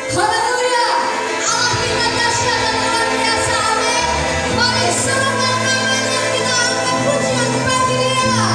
Haleluya. Allah kita dahsyat dan luar biasa. Amin. Mari serukan namanya, kita angkat pujian bagi Dia.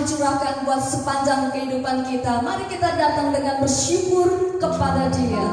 curahkan buat sepanjang kehidupan kita. Mari kita datang dengan bersyukur kepada Dia.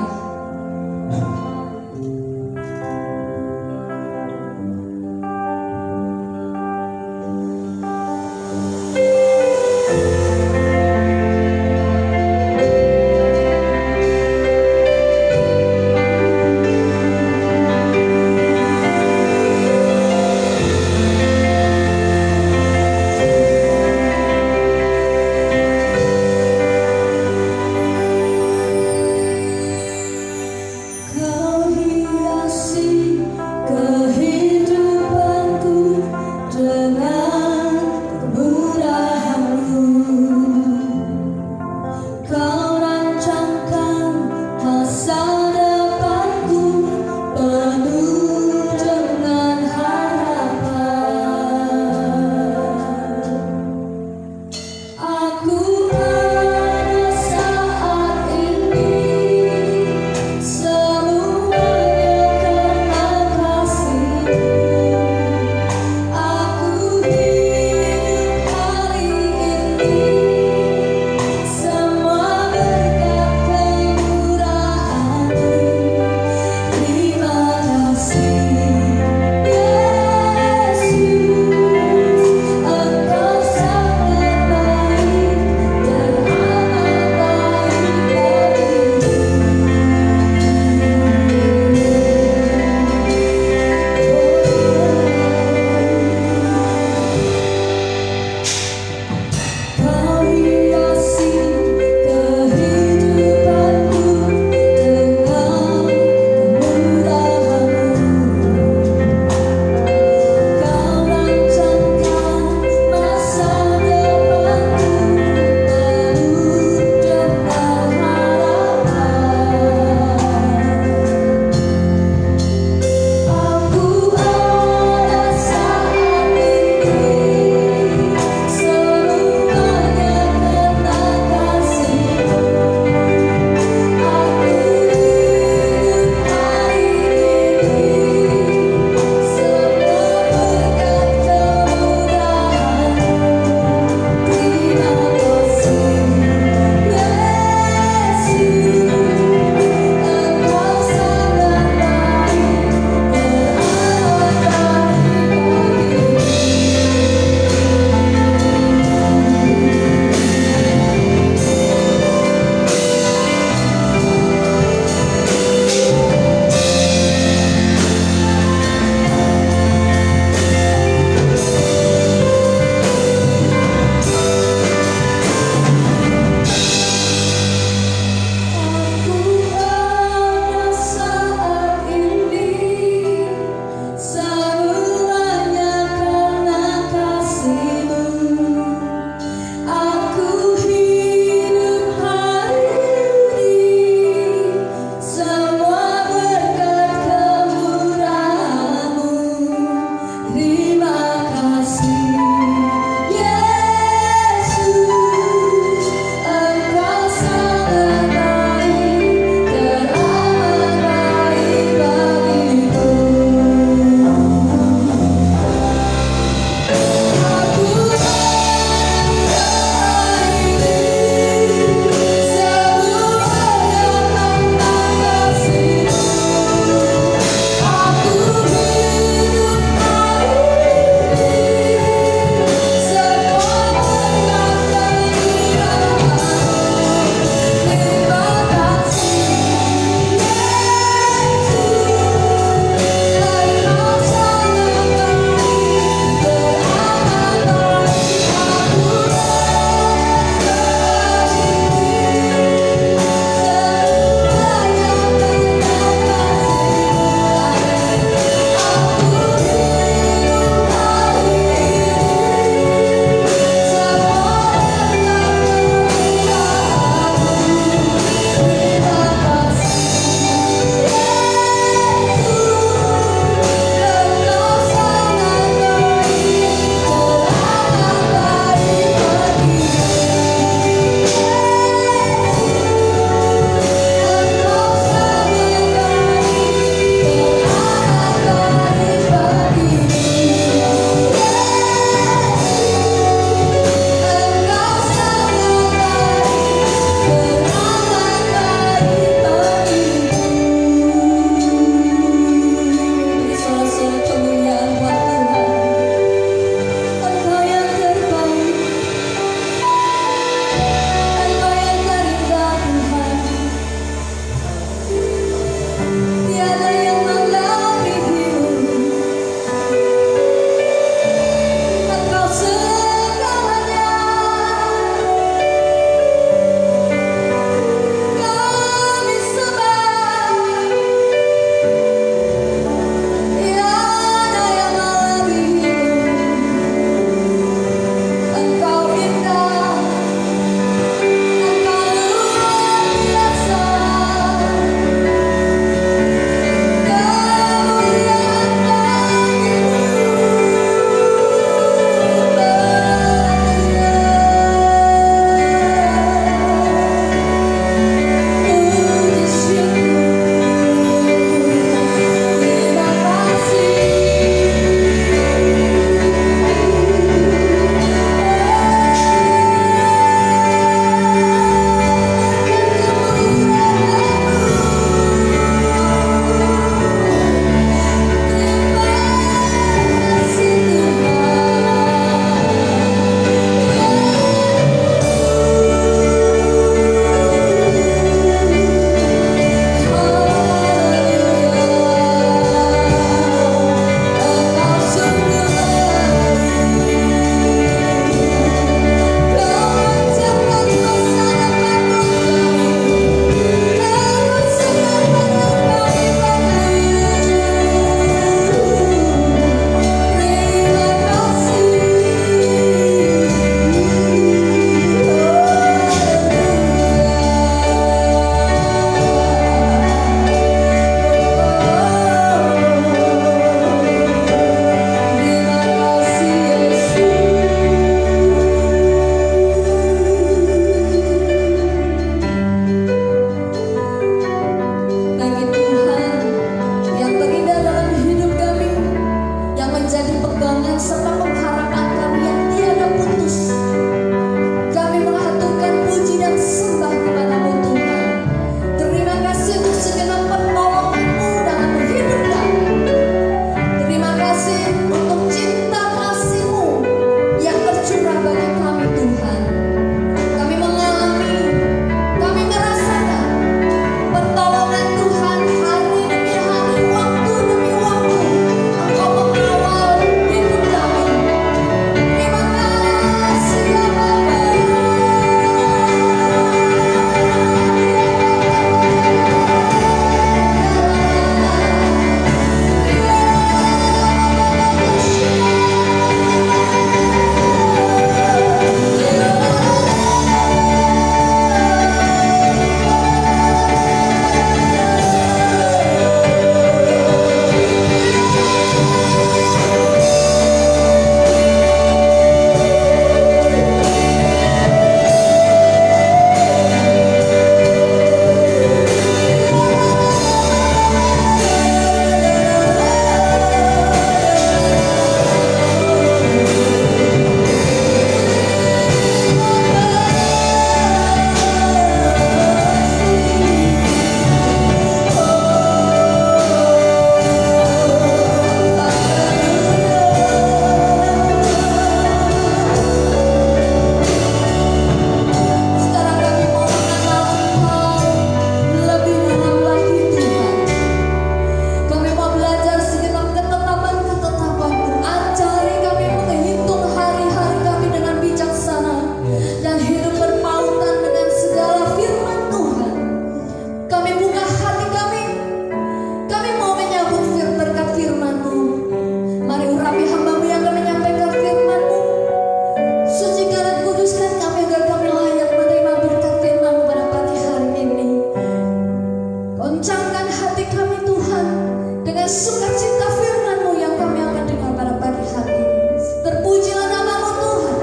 sukacita firman-Mu yang kami akan dengar pada pagi hari ini. Terpujilah nama-Mu Tuhan.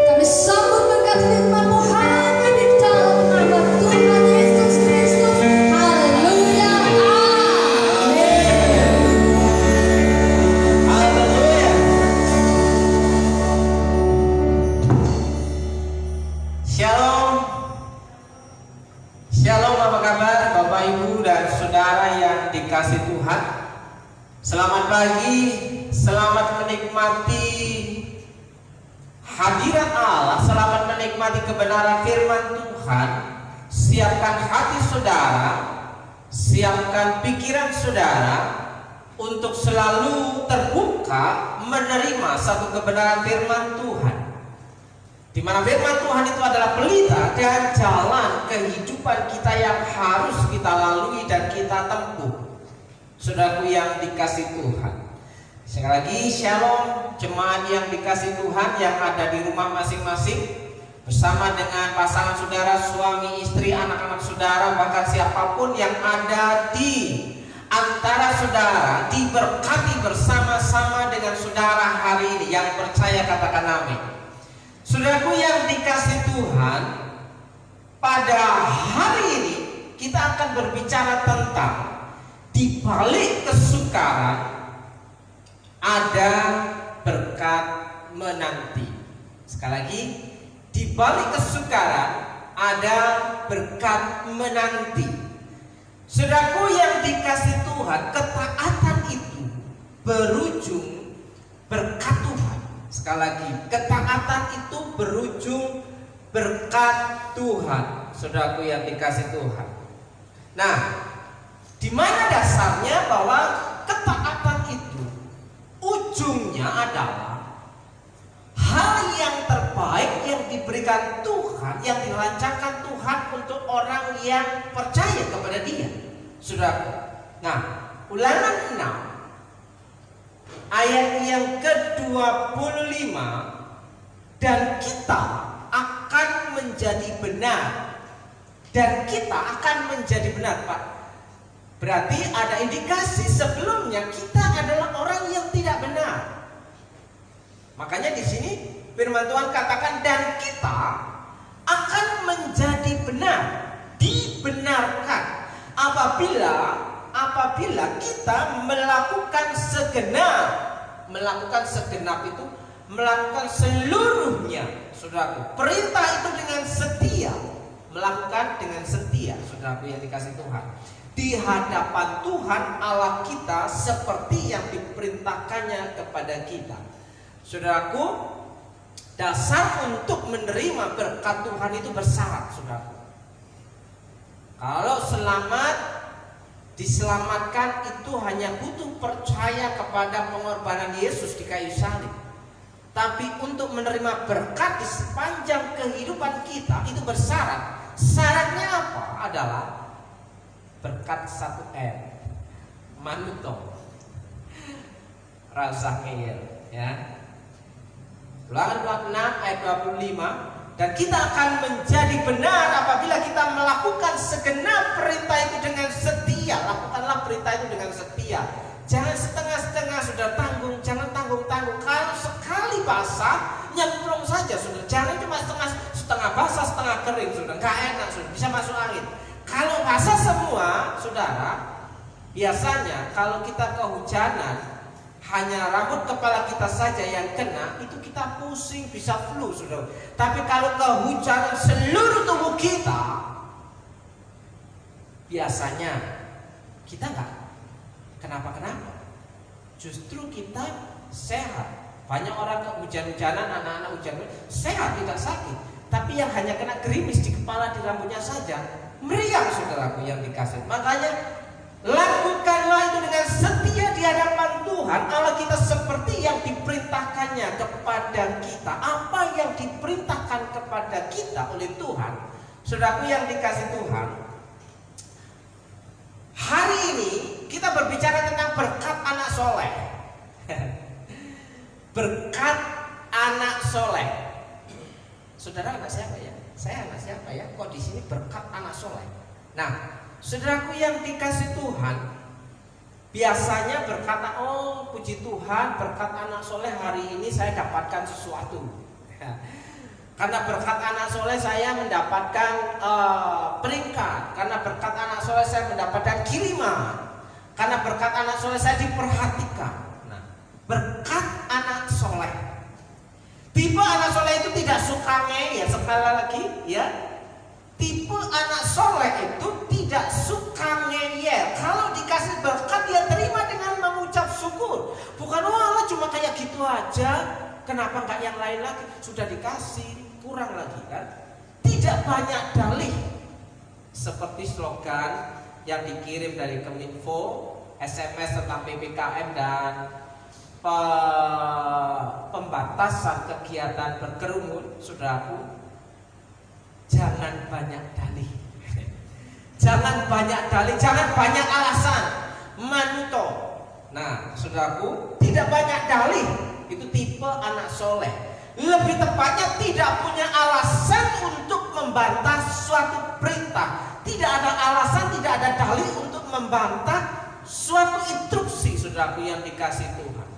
Kami sambut berkat firman-Mu hanya di dalam nama Tuhan Yesus Kristus. Haleluya. Amin. Haleluya. Shalom. Shalom, apa kabar Bapak Ibu dan Saudara yang dikasih Tuhan. Selamat pagi, selamat menikmati hadirat Allah, selamat menikmati kebenaran firman Tuhan. Siapkan hati saudara, siapkan pikiran saudara untuk selalu terbuka menerima satu kebenaran firman Tuhan, di mana firman Tuhan itu adalah pelita dan jalan kehidupan kita yang harus kita lalui dan kita tempuh. Saudaraku yang dikasih Tuhan, sekali lagi shalom jemaat yang dikasih Tuhan yang ada di rumah masing-masing, bersama dengan pasangan saudara, suami, istri, anak-anak saudara, bahkan siapapun yang ada di antara saudara, diberkati bersama-sama dengan saudara hari ini. Yang percaya katakan amin. Saudaraku yang dikasih Tuhan, pada hari ini kita akan berbicara tentang di balik kesukaran ada berkat menanti. Sekali lagi, di balik kesukaran ada berkat menanti. Saudaraku yang dikasih Tuhan, ketaatan itu berujung berkat Tuhan. Sekali lagi, ketaatan itu berujung berkat Tuhan. Saudaraku yang dikasih Tuhan. Nah, di mana dasarnya bahwa ketaatan itu ujungnya adalah hal yang terbaik yang diberikan Tuhan, yang dirancangkan Tuhan untuk orang yang percaya kepada Dia. Saudaraku. Nah, Ulangan 6 ayat yang ke-25, dan kita akan menjadi benar. Dan kita akan menjadi benar, Pak. Berarti ada indikasi sebelumnya kita adalah orang yang tidak benar. Makanya di sini firman Tuhan katakan dan kita akan menjadi benar, dibenarkan apabila kita melakukan segenap itu melakukan seluruhnya, saudaraku. Perintah itu dengan setia, melakukan dengan setia, saudaraku yang dikasih Tuhan. Di hadapan Tuhan Allah kita seperti yang diperintahkannya kepada kita. Saudaraku, dasar untuk menerima berkat Tuhan itu bersyarat, saudaraku. Kalau diselamatkan itu hanya butuh percaya kepada pengorbanan Yesus di kayu salib. Tapi untuk menerima berkat di sepanjang kehidupan kita itu bersyarat. Syaratnya apa? Adalah berkat 1M, manutong, rasa ngeyel, ya. Ulangan 26 ayat 25, dan kita akan menjadi benar apabila kita melakukan segenap perintah itu dengan setia. Lakukanlah perintah itu dengan setia. Jangan setengah-setengah, sudah tanggung, jangan tanggung-tanggung. Kalau sekali basah, nyemplung saja, sudah. Jangan cuma setengah basah, setengah kering, sudah. Gak enak, sudah. Bisa masuk angin. Kalau basah semua, saudara, biasanya kalau kita kehujanan, hanya rambut kepala kita saja yang kena, itu kita pusing, bisa flu, saudara. Tapi kalau kehujanan seluruh tubuh kita, biasanya kita nggak kenapa-kenapa. Justru kita sehat. Banyak orang kehujan-hujanan, anak-anak hujan sehat, tidak sakit. Tapi yang hanya kena gerimis di kepala, di rambutnya saja, meriang, saudaraku yang dikasih. Makanya lakukanlah itu dengan setia di hadapan Tuhan Allah kita seperti yang diperintahkannya kepada kita. Apa yang diperintahkan kepada kita oleh Tuhan, saudaraku yang dikasih Tuhan, hari ini kita berbicara tentang berkat anak soleh. Berkat anak soleh. Saudara anak siapa ya? Saya anak siapa ya? Kok di sini berkat anak soleh? Nah, saudaraku yang dikasih Tuhan, biasanya berkata, oh puji Tuhan berkat anak soleh hari ini saya dapatkan sesuatu. Karena berkat anak soleh saya mendapatkan peringkat. Karena berkat anak soleh saya mendapatkan kiriman. Karena berkat anak soleh saya diperhatikan. Nah, berkat anak soleh. Tipe anak soleh itu tidak suka ngeyel. Sekali lagi ya, tipe anak soleh itu tidak suka ngeyel. Kalau dikasih berkat dia terima dengan mengucap syukur. Bukan Allah cuma kayak gitu aja. Kenapa enggak yang lain lagi? Sudah dikasih, kurang lagi kan? Tidak banyak dalih. Seperti slogan yang dikirim dari Kominfo, SMS tentang PPKM dan pembatasan kegiatan berkerumun, saudaraku, jangan banyak dalih. Jangan banyak dalih, jangan banyak alasan. Manto. Nah, saudaraku, tidak banyak dalih. Itu tipe anak soleh. Lebih tepatnya tidak punya alasan untuk membantah suatu perintah. Tidak ada alasan, tidak ada dalih untuk membantah suatu instruksi, saudaraku, yang dikasih Tuhan.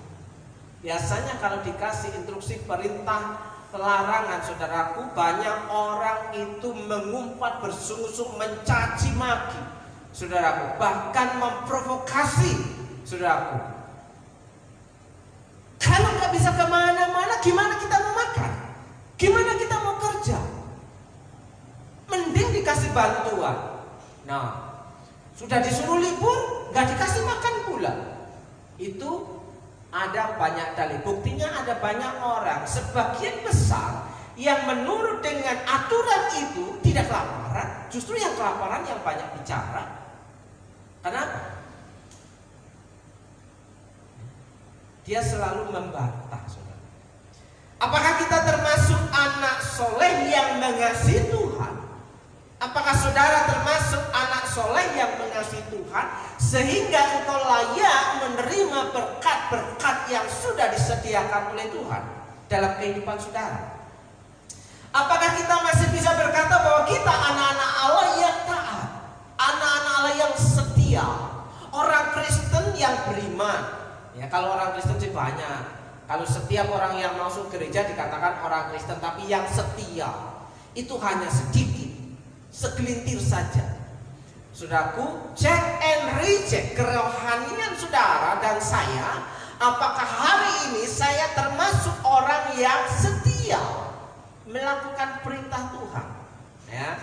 Biasanya kalau dikasih instruksi, perintah, larangan, saudaraku, banyak orang itu mengumpat, bersungguh-sungguh, mencaci maki, saudaraku, bahkan memprovokasi, saudaraku. Kalau nggak bisa kemana-mana, gimana kita mau makan? Gimana kita mau kerja? Mending dikasih bantuan. Nah, sudah disuruh libur, nggak dikasih makan pula. Itu ada banyak dalih. Buktinya ada banyak orang, sebagian besar, yang menurut dengan aturan itu tidak kelaparan. Justru yang kelaparan yang banyak bicara. Kenapa? Dia selalu membantah, saudara. Apakah kita termasuk anak soleh yang mengasihi Tuhan? Apakah saudara termasuk anak soleh yang mengasihi Tuhan sehingga engkau layak menerima berkat-berkat yang sudah disediakan oleh Tuhan dalam kehidupan saudara? Apakah kita masih bisa berkata bahwa kita anak-anak Allah yang taat, anak-anak Allah yang setia, orang Kristen yang beriman? Ya, kalau orang Kristen sih banyak. Kalau setiap orang yang masuk gereja dikatakan orang Kristen, tapi yang setia itu hanya sedikit, segelintir saja. Saudaraku, check and recheck kerohanian saudara dan saya. Apakah hari ini saya termasuk orang yang setia melakukan perintah Tuhan? Ya,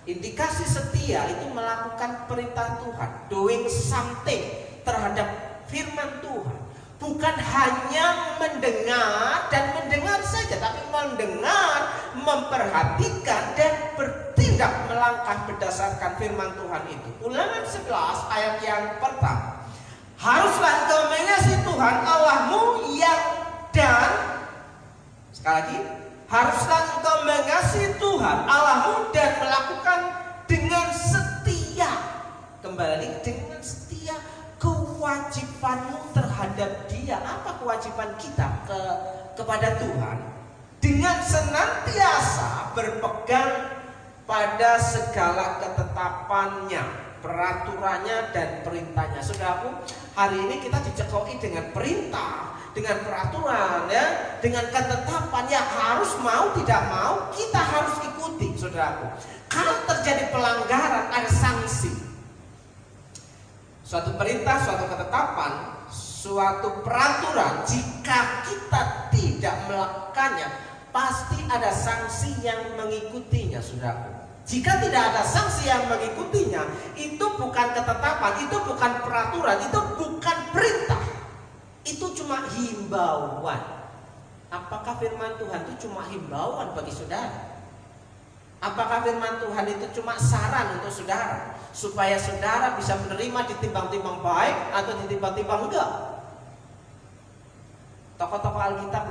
indikasi setia itu melakukan perintah Tuhan, doing something terhadap firman Tuhan. Bukan hanya mendengar dan mendengar saja, tapi mendengar, memperhatikan dan bertindak melangkah berdasarkan firman Tuhan itu. Ulangan 11 ayat yang pertama. Haruslah engkau mengasihi Tuhan Allahmu dan sekali lagi, haruslah engkau mengasihi Tuhan Allahmu dan melakukan dengan setia. Kembali, dengan setia kewajibanmu terhadap Dia. Apa kewajiban kita kepada Tuhan? Dengan senantiasa berpegang pada segala ketetapannya, peraturannya dan perintahnya. Saudaraku, hari ini kita dicekoki dengan perintah, dengan peraturan, ya, dengan ketetapan yang harus mau tidak mau kita harus ikuti, saudaraku. Kalau terjadi pelanggaran ada sanksi. Suatu perintah, suatu ketetapan, suatu peraturan, jika kita tidak melakukannya, pasti ada sanksi yang mengikutinya, saudaraku. Jika tidak ada sanksi yang mengikutinya, itu bukan ketetapan, itu bukan peraturan, itu bukan perintah. Itu cuma himbauan. Apakah firman Tuhan itu cuma himbauan bagi saudara? Apakah firman Tuhan itu cuma saran untuk saudara supaya saudara bisa menerima ditimbang-timbang baik atau ditimbang-timbang enggak? Tokoh-tokoh Alkitab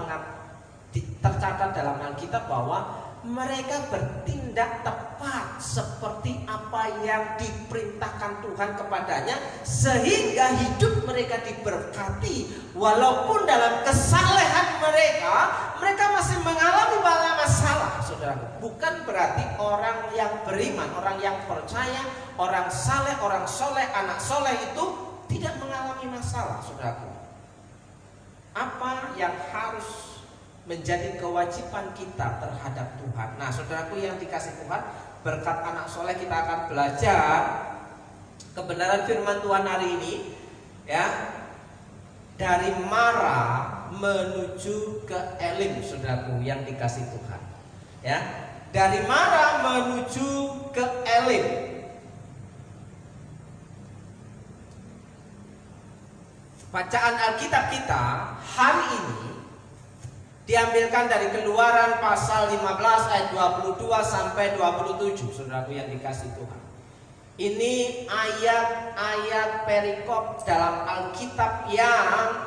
tercatat dalam Alkitab bahwa mereka bertindak tepat seperti apa yang diperintahkan Tuhan kepadanya, sehingga hidup mereka diberkati. Walaupun dalam kesalehan mereka masih mengalami banyak masalah, saudara. Bukan berarti orang yang beriman, orang yang percaya, orang saleh, orang soleh, anak soleh itu tidak mengalami masalah, saudaraku. Apa yang harus menjadi kewajiban kita terhadap Tuhan? Nah, saudaraku yang dikasih Tuhan, berkat anak soleh kita akan belajar kebenaran firman Tuhan hari ini, ya, dari Mara menuju ke Elim, saudaraku yang dikasih Tuhan, ya, dari Mara menuju ke Elim. Bacaan Alkitab kita hari ini diambilkan dari Keluaran pasal 15 ayat 22 sampai 27, saudaraku yang dikasih Tuhan. Ini ayat-ayat perikop dalam Alkitab yang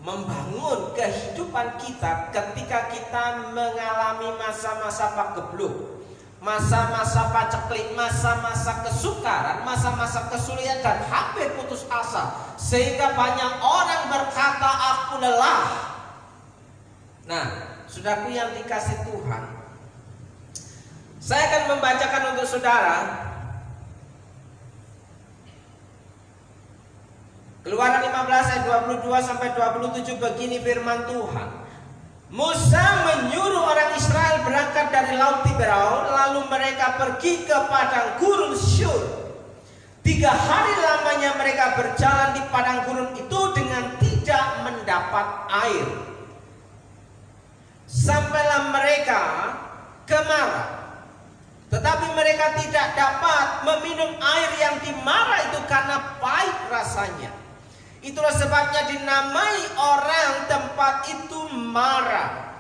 membangun kehidupan kita ketika kita mengalami masa-masa pagebluk, masa-masa paceklik, masa-masa kesukaran, masa-masa kesulitan dan hampir putus asa, sehingga banyak orang berkata aku lelah. Nah, saudaraku yang dikasih Tuhan, saya akan membacakan untuk saudara Keluaran 15 ayat 22 sampai 27. Begini firman Tuhan. Musa menyuruh orang Israel berangkat dari Laut Tiberau, lalu mereka pergi ke padang gurun Syur. 3 hari lamanya mereka berjalan di padang gurun itu dengan tidak mendapat air. Sampailah mereka ke Mara, tetapi mereka tidak dapat meminum air yang di Mara itu karena pahit rasanya. Itulah sebabnya dinamai orang tempat itu Mara.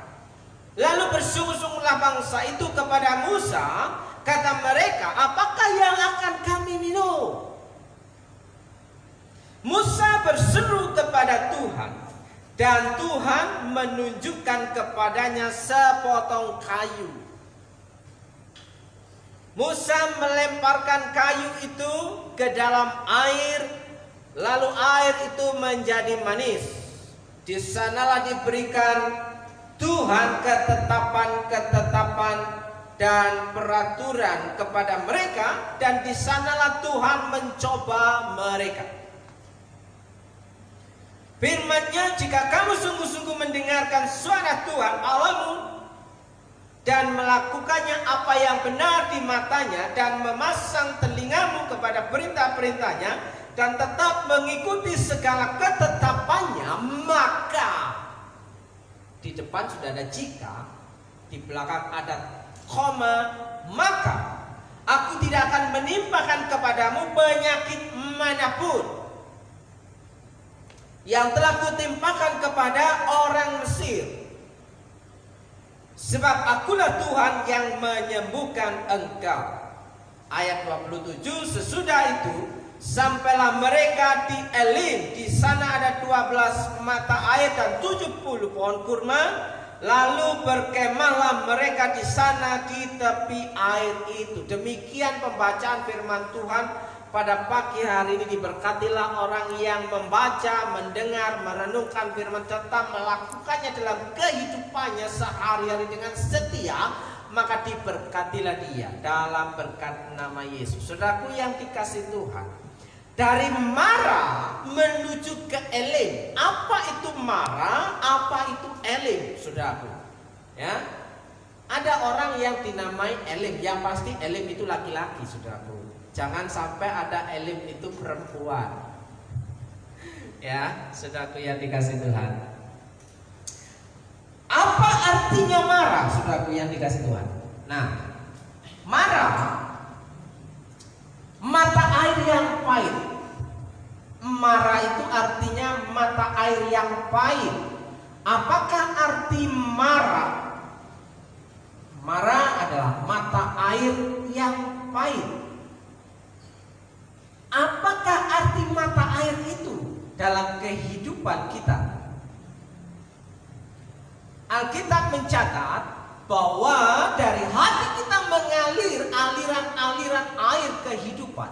Lalu bersungguh-sungguhlah bangsa itu kepada Musa. Kata mereka, apakah yang akan kami minum? Musa berseru kepada Tuhan, dan Tuhan menunjukkan kepadanya sepotong kayu. Musa melemparkan kayu itu ke dalam air, lalu air itu menjadi manis. Di sanalah diberikan Tuhan ketetapan-ketetapan dan peraturan kepada mereka, dan di sanalah Tuhan mencoba mereka. Firman-Nya, jika kamu sungguh-sungguh mendengarkan suara Tuhan Allahmu dan melakukannya apa yang benar di matanya, dan memasang telingamu kepada perintah-perintahnya, dan tetap mengikuti segala ketetapannya, maka di depan sudah ada jika, di belakang ada koma, maka aku tidak akan menimpakan kepadamu penyakit manapun yang telah kutimpakan kepada orang Mesir, sebab akulah Tuhan yang menyembuhkan engkau. Ayat 27, sesudah itu sampailah mereka di Elim. Di sana ada 12 mata air dan 70 pohon kurma. Lalu berkemahlah mereka di sana di tepi air itu. Demikian pembacaan firman Tuhan pada pagi hari ini. Diberkatilah orang yang membaca, mendengar, merenungkan firman, tetap melakukannya dalam kehidupannya sehari-hari dengan setia, maka diberkatilah dia dalam berkat nama Yesus. Saudaraku yang dikasih Tuhan, dari Mara menuju ke Elim. Apa itu Mara? Apa itu Elim, saudaraku? Ya, ada orang yang dinamai Elim. Yang pasti Elim itu laki-laki, saudaraku. Jangan sampai ada Elim itu perempuan. Ya, saudaraku yang dikasih Tuhan. Apa artinya Mara, saudaraku yang dikasih Tuhan? Nah, Mara, mata air yang pahit. Mara itu artinya mata air yang pahit. Apakah arti Mara? Mara adalah mata air yang pahit. Apakah arti mata air itu dalam kehidupan kita? Alkitab mencatat bahwa dari hati kita mengalir aliran-aliran air kehidupan.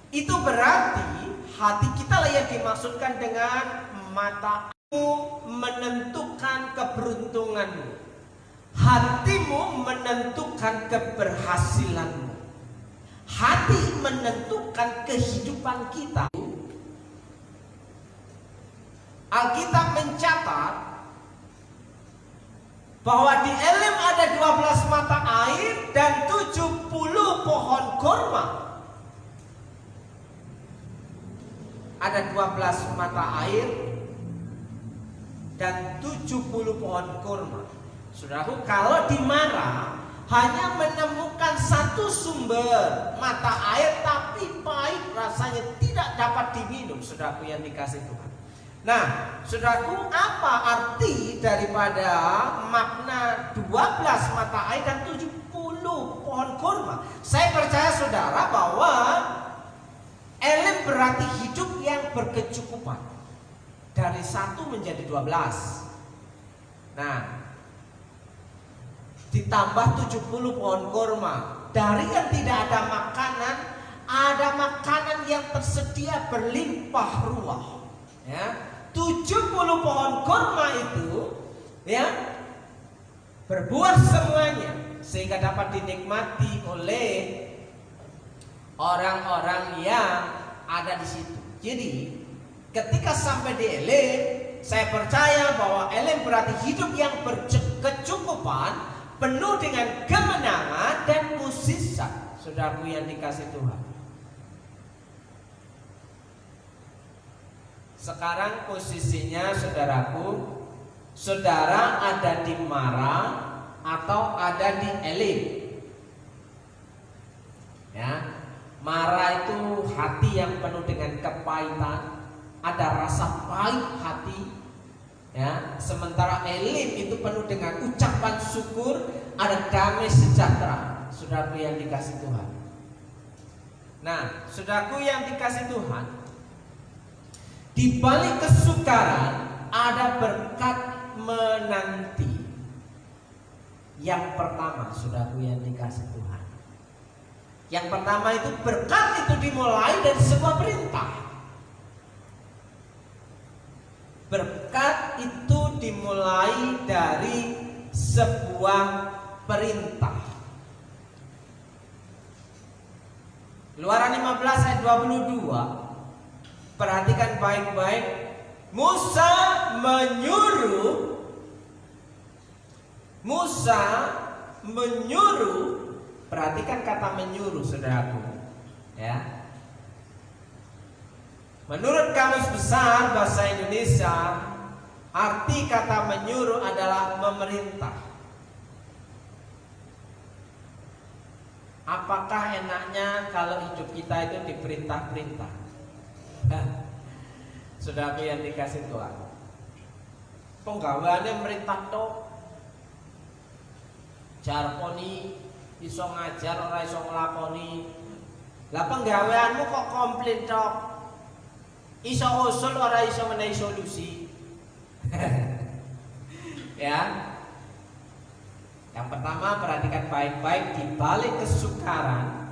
Itu berarti hati kita lah yang dimaksudkan dengan matamu menentukan keberuntunganmu. Hatimu menentukan keberhasilanmu. Hati menentukan kehidupan kita. Alkitab mencatat bahwa di Elim ada 12 mata air dan 70 pohon kurma. Ada 12 mata air dan 70 pohon kurma. Saudaraku, kalau di Mara hanya menemukan satu sumber mata air tapi pahit rasanya, tidak dapat diminum. Saudaraku yang dikasih Tuhan. Nah, saudaraku, apa arti daripada makna 12 mata air dan 70 pohon kurma? Saya percaya saudara bahwa Elim berarti hidup yang berkecukupan. Dari 1 menjadi 12. Nah, ditambah 70 pohon kurma. Dari yang tidak ada makanan, ada makanan yang tersedia berlimpah ruah. Ya, 70 pohon kurma itu ya berbuah semuanya sehingga dapat dinikmati oleh orang-orang yang ada di situ. Jadi ketika sampai di Elim, saya percaya bahwa Elim berarti hidup yang berkecukupan, penuh dengan kemenangan dan mukjizat. Saudaraku yang dikasih Tuhan. Sekarang posisinya saudaraku, saudara ada di Mara atau ada di Elim. Ya, Mara itu hati yang penuh dengan kepahitan, ada rasa pahit hati. Ya, sementara Elim itu penuh dengan ucapan syukur, ada damai sejahtera. Saudaraku yang dikasih Tuhan. Nah, saudaraku yang dikasih Tuhan, di balik kesukaran ada berkat menanti. Yang pertama, saudaraku yang dikasih Tuhan, yang pertama itu berkat itu dimulai dari sebuah perintah. Berkat itu dimulai dari sebuah perintah. Keluaran 15 ayat 22. Perhatikan baik-baik. Musa menyuruh. Perhatikan kata menyuruh, saudaraku. Ya. Menurut Kamus Besar Bahasa Indonesia, arti kata menyuruh adalah memerintah. Apakah enaknya kalau hidup kita itu diperintah-perintah? Saudaraku yang dikasih Tuhan, penggaweane merintah tok. Jarponi iso ngajar ora iso nglakoni. Lah penggaweanmu kok komplain tok. Iso usul ora iso menehi solusi. Ya. Yang pertama, perhatikan baik-baik, di balik kesukaran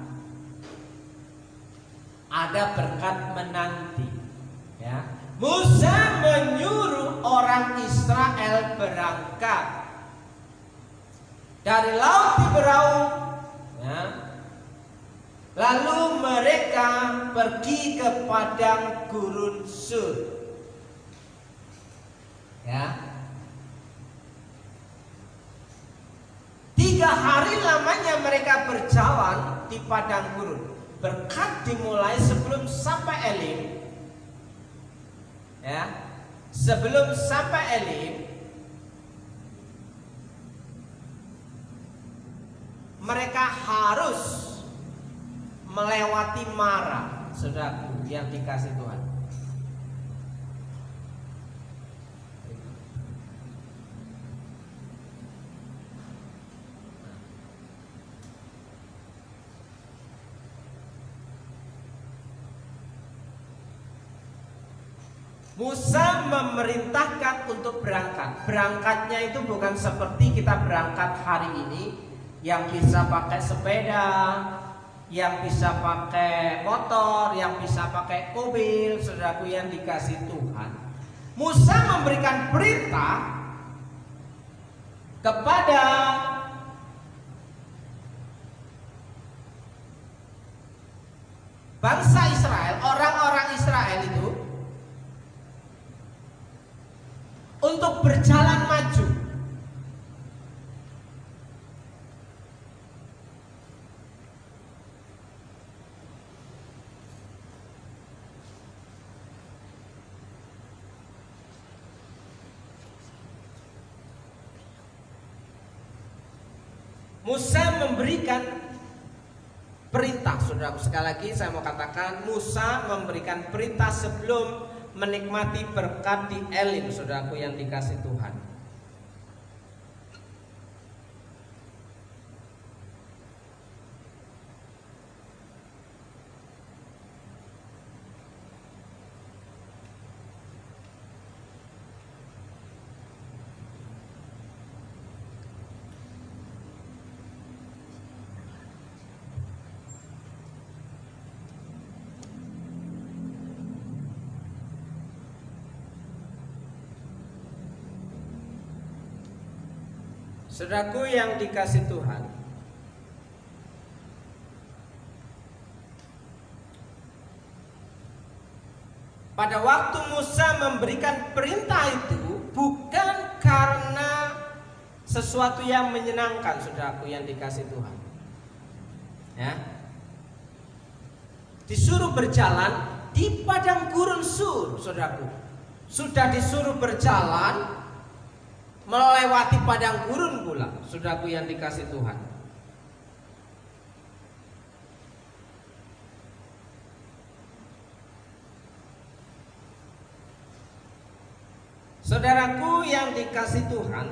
ada berkat menanti. Ya. Musa menyuruh orang Israel berangkat dari laut Tiberau, ya. Lalu mereka pergi ke padang gurun Sur. Ya. 3 hari lamanya mereka berjalan di padang gurun. Berkat dimulai sebelum sampai Elim. Ya, sebelum sampai Elim, mereka harus melewati Mara, saudaraku yang dikasih Tuhan. Musa memerintahkan untuk berangkat. Berangkatnya itu bukan seperti kita berangkat hari ini, yang bisa pakai sepeda, yang bisa pakai motor, yang bisa pakai mobil. Saudaraku yang dikasih Tuhan, Musa memberikan perintah kepada bangsa Israel, orang-orang Israel itu untuk berjalan maju. Musa memberikan perintah, saudaraku. Sekali lagi saya mau katakan, Musa memberikan perintah sebelum menikmati berkat di Elim, saudaraku yang dikasih Tuhan. Saudaraku yang dikasih Tuhan, pada waktu Musa memberikan perintah itu bukan karena sesuatu yang menyenangkan, saudaraku yang dikasih Tuhan. Ya. Disuruh berjalan di padang gurun Sur, saudaraku. Sudah disuruh berjalan melewati padang gurun pula, saudaraku yang dikasih Tuhan. Saudaraku yang dikasih Tuhan,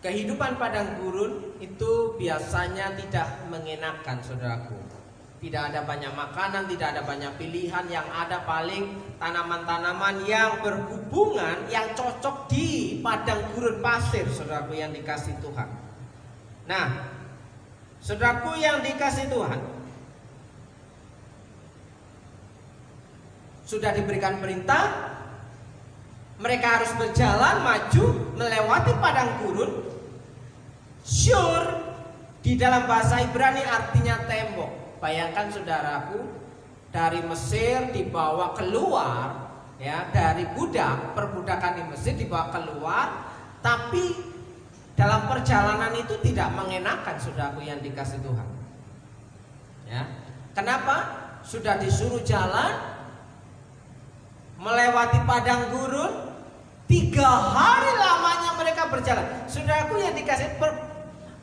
kehidupan padang gurun itu biasanya tidak mengenakan, saudaraku. Tidak ada banyak makanan, tidak ada banyak pilihan. Yang ada paling tanaman-tanaman yang berhubungan, yang cocok di padang gurun pasir, saudaraku yang dikasih Tuhan. Nah, saudaraku yang dikasih Tuhan, sudah diberikan perintah, mereka harus berjalan maju melewati padang gurun. Syur di dalam bahasa Ibrani artinya tembok. Bayangkan, saudaraku, dari Mesir dibawa keluar, ya, dari budak, perbudakan di Mesir dibawa keluar, tapi dalam perjalanan itu tidak mengenakan, saudaraku yang dikasih Tuhan. Ya. Kenapa? Sudah disuruh jalan melewati padang gurun, 3 hari lamanya mereka berjalan. Saudaraku yang dikasih,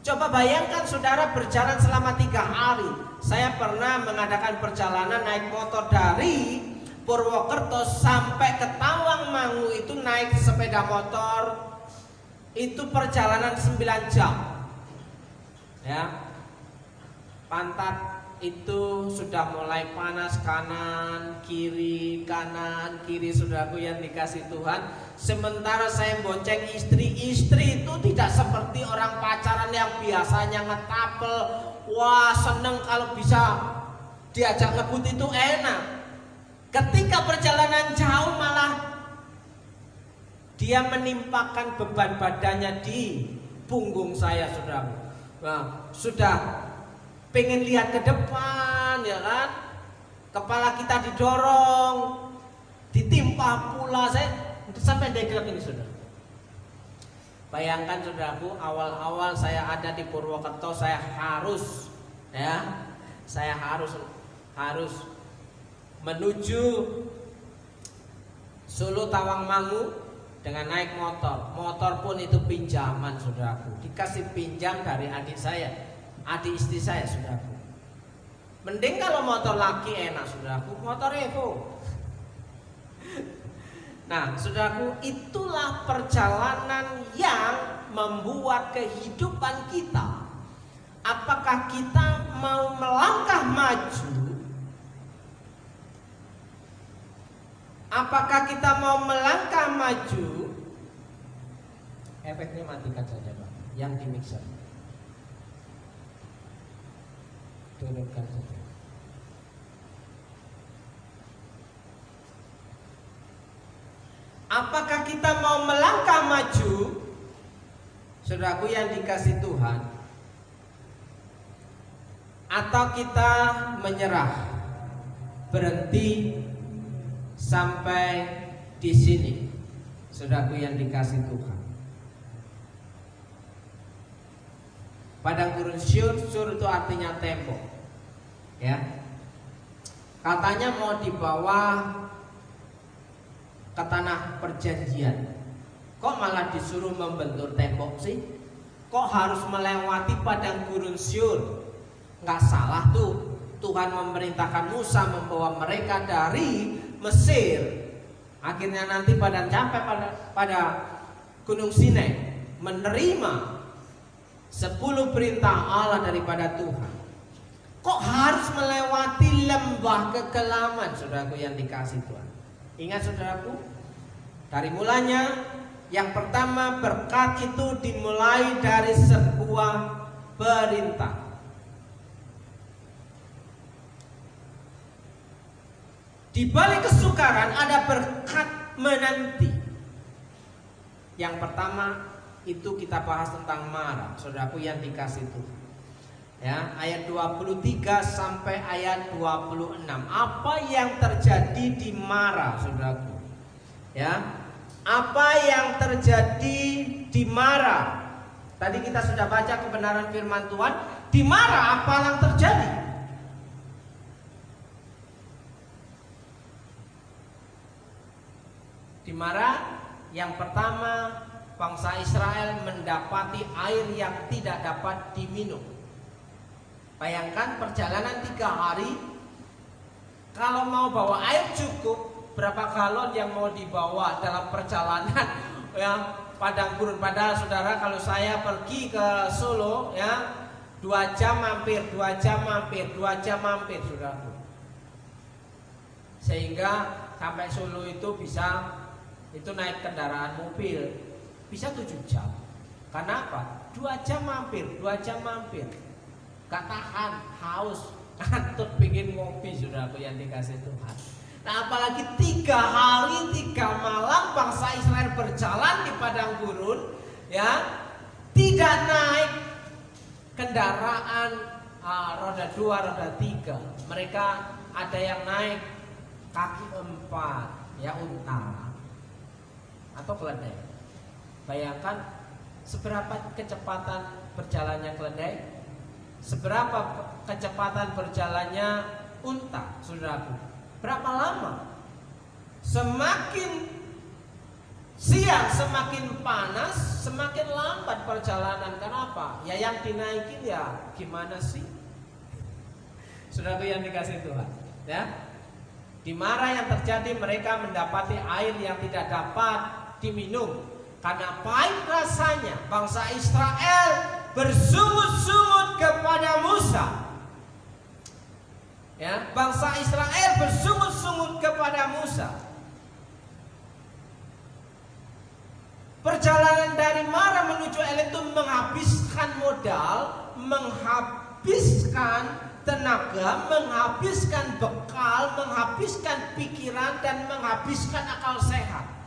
coba bayangkan saudara berjalan selama 3 hari. Saya pernah mengadakan perjalanan naik motor dari Purwokerto sampai ke Tawangmangu, itu naik sepeda motor, itu perjalanan 9 jam. Ya. Pantat itu sudah mulai panas, kanan kiri, saudaraku yang dikasih Tuhan. Sementara saya bonceng istri itu tidak seperti orang pacaran yang biasanya ngetapel. Wah, seneng kalau bisa diajak ngebut, itu enak. Ketika perjalanan jauh malah dia menimpakan beban badannya di punggung saya, saudara. Nah, sudah pengen lihat ke depan, ya kan? Kepala kita didorong, ditimpa pula, saya sampai degrad ini, saudara. Bayangkan, saudaraku, awal-awal saya ada di Purwokerto, saya harus menuju Solo Tawangmangu dengan naik motor. Motor pun itu pinjaman, saudaraku. Dikasih pinjam dari adik istri saya, saudaraku. Mending kalau motor laki enak, saudaraku, motor Evo. Nah, saudaraku, itulah perjalanan yang membuat kehidupan kita. Apakah kita mau melangkah maju? Apakah kita mau melangkah maju? Efeknya matikan saja, Pak. Yang di mixer. Turunkan saja. Apakah kita mau melangkah maju? Saudaraku yang dikasih Tuhan, atau kita menyerah, berhenti sampai di sini? Saudaraku yang dikasih Tuhan, padang gurun Syur, Syur itu artinya tembok, ya. Katanya mau dibawa ke tanah perjanjian, kok malah disuruh membentur tembok sih? Kok harus melewati padang gurun Syur? Nggak salah tuh, Tuhan memerintahkan Musa membawa mereka dari Mesir. Akhirnya nanti pada sampai pada Gunung Sinai, menerima 10 perintah Allah daripada Tuhan. Kok harus melewati lembah kekelaman, saudaraku yang dikasih Tuhan? Ingat saudaraku, dari mulanya yang pertama, berkat itu dimulai dari sebuah perintah. Di balik kesukaran ada berkat menanti. Yang pertama itu kita bahas tentang marah, saudaraku yang dikasih Tuhan. Ya, ayat 23 sampai ayat 26. Apa yang terjadi di Marah, saudaraku? Ya. Apa yang terjadi di Marah? Tadi kita sudah baca kebenaran firman Tuhan. Di Marah apa yang terjadi? Di Marah yang pertama, bangsa Israel mendapati air yang tidak dapat diminum. Bayangkan perjalanan 3 hari, kalau mau bawa air cukup, berapa galon yang mau dibawa dalam perjalanan ya, padang gurun. Padahal saudara, kalau saya pergi ke Solo ya, 2 jam mampir, 2 jam mampir, 2 jam mampir, saudaraku. Sehingga sampai Solo itu bisa, itu naik kendaraan mobil bisa 7 jam. Karena apa? 2 jam mampir, 2 jam mampir. Gak tahan, haus, ngantuk, pingin ngopi, saudaraku yang dikasih Tuhan. Nah, apalagi 3 hari 3 malam bangsa Israel berjalan di padang gurun, ya, tidak naik kendaraan roda 2, roda 3. Mereka ada yang naik kaki 4, ya, unta atau keledai. Bayangkan seberapa kecepatan berjalannya keledai, seberapa kecepatan berjalannya unta, saudaraku. Berapa lama? Semakin siang semakin panas, semakin lambat perjalanan. Kenapa? Ya yang dinaikin ya gimana sih? Saudaraku yang dikasih Tuhan, ya. Di Marah yang terjadi, mereka mendapati air yang tidak dapat diminum. Karena pahit rasanya, bangsa Israel bersungut-sungut kepada Musa. Ya, bangsa Israel bersungut-sungut kepada Musa. Perjalanan dari Marah menuju Elim itu menghabiskan modal, menghabiskan tenaga, menghabiskan bekal, menghabiskan pikiran, dan menghabiskan akal sehat.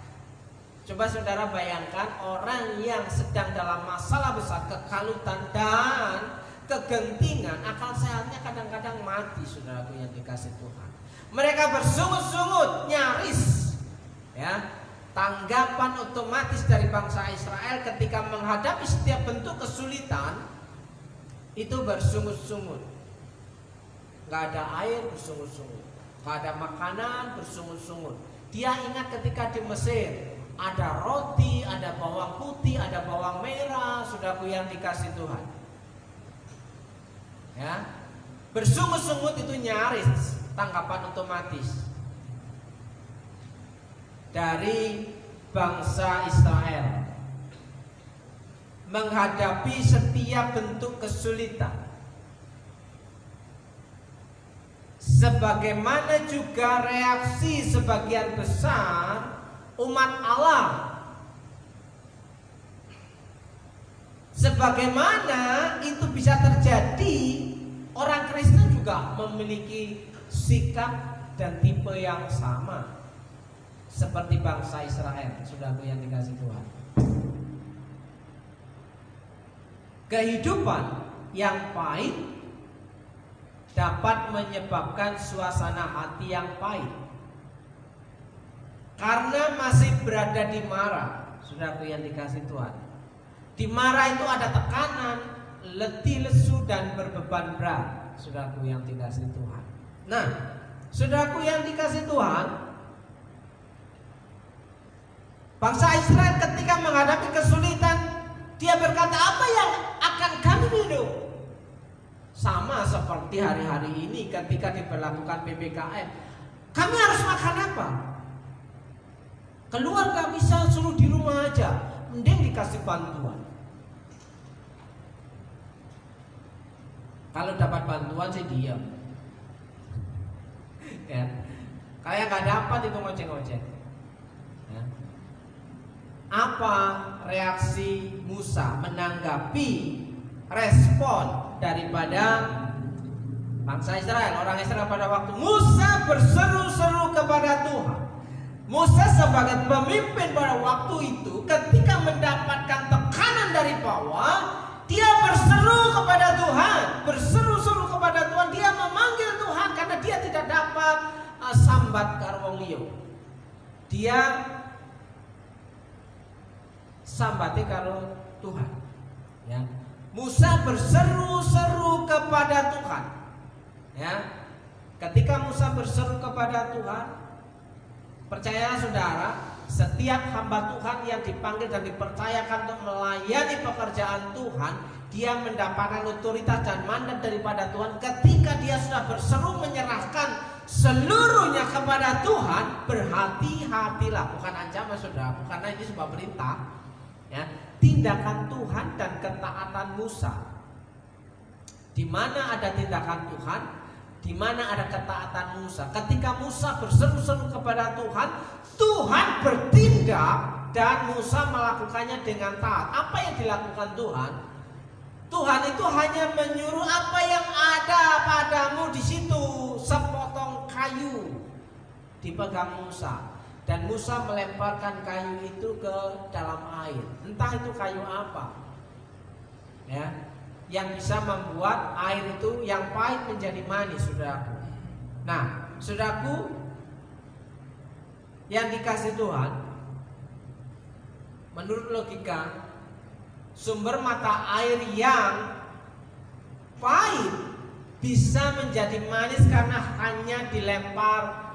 Coba saudara bayangkan orang yang sedang dalam masalah besar, kekalutan dan kegentingan, akal sehatnya kadang-kadang mati, saudaraku yang dikasih Tuhan. Mereka bersungut-sungut, nyaris, ya. Tanggapan otomatis dari bangsa Israel ketika menghadapi setiap bentuk kesulitan itu bersungut-sungut. Gak ada air, bersungut-sungut. Gak ada makanan, bersungut-sungut. Dia ingat ketika di Mesir, ada roti, ada bawang putih, ada bawang merah, saudaraku yang dikasih Tuhan. Ya, bersungut-sungut itu nyaris tanggapan otomatis dari bangsa Israel menghadapi setiap bentuk kesulitan. Sebagaimana juga reaksi sebagian besar umat Allah. Sebagaimana itu bisa terjadi, orang Kristen juga memiliki sikap dan tipe yang sama seperti bangsa Israel, saudaraku yang dikasih Tuhan. Kehidupan yang pahit dapat menyebabkan suasana hati yang pahit. Karena masih berada di mara, saudaraku yang dikasihi Tuhan. Di mara itu ada tekanan, letih lesu dan berbeban berat, saudaraku yang dikasihi Tuhan. Nah, saudaraku yang dikasihi Tuhan, bangsa Israel ketika menghadapi kesulitan, dia berkata, apa yang akan kami minum? Sama seperti hari-hari ini ketika diberlakukan PPKM. Kami harus makan apa? Keluar gak bisa, suruh di rumah aja. Mending dikasih bantuan. Kalau dapat bantuan sih diam. Ya. Kayak gak dapat itu ngoceh-ngoceh. Ya. Apa reaksi Musa menanggapi respon daripada bangsa Israel, orang Israel pada waktu Musa berseru-seru kepada Tuhan? Musa sebagai pemimpin pada waktu itu ketika mendapatkan tekanan dari bawah, dia berseru kepada Tuhan, berseru-seru kepada Tuhan. Dia memanggil Tuhan karena dia tidak dapat sambat karo liya. Dia sambati karo Tuhan. Ya. Musa berseru-seru kepada Tuhan. Ya. Ketika Musa berseru kepada Tuhan, percayalah saudara, setiap hamba Tuhan yang dipanggil dan dipercayakan untuk melayani pekerjaan Tuhan, dia mendapatkan otoritas dan mandat daripada Tuhan. Ketika dia sudah berseru menyerahkan seluruhnya kepada Tuhan, berhati-hatilah. Bukan ancaman saudara, karena ini sebuah perintah. Ya, tindakan Tuhan dan ketaatan Musa. Di mana ada tindakan Tuhan, di mana ada ketaatan Musa. Ketika Musa berseru-seru kepada Tuhan, Tuhan bertindak dan Musa melakukannya dengan taat. Apa yang dilakukan Tuhan? Tuhan itu hanya menyuruh apa yang ada padamu di situ, sepotong kayu dipegang Musa. Dan Musa melemparkan kayu itu ke dalam air. Entah itu kayu apa, ya, yang bisa membuat air itu yang pahit menjadi manis, saudaraku. Nah, saudaraku yang dikasih Tuhan, menurut logika, sumber mata air yang pahit bisa menjadi manis karena hanya dilempar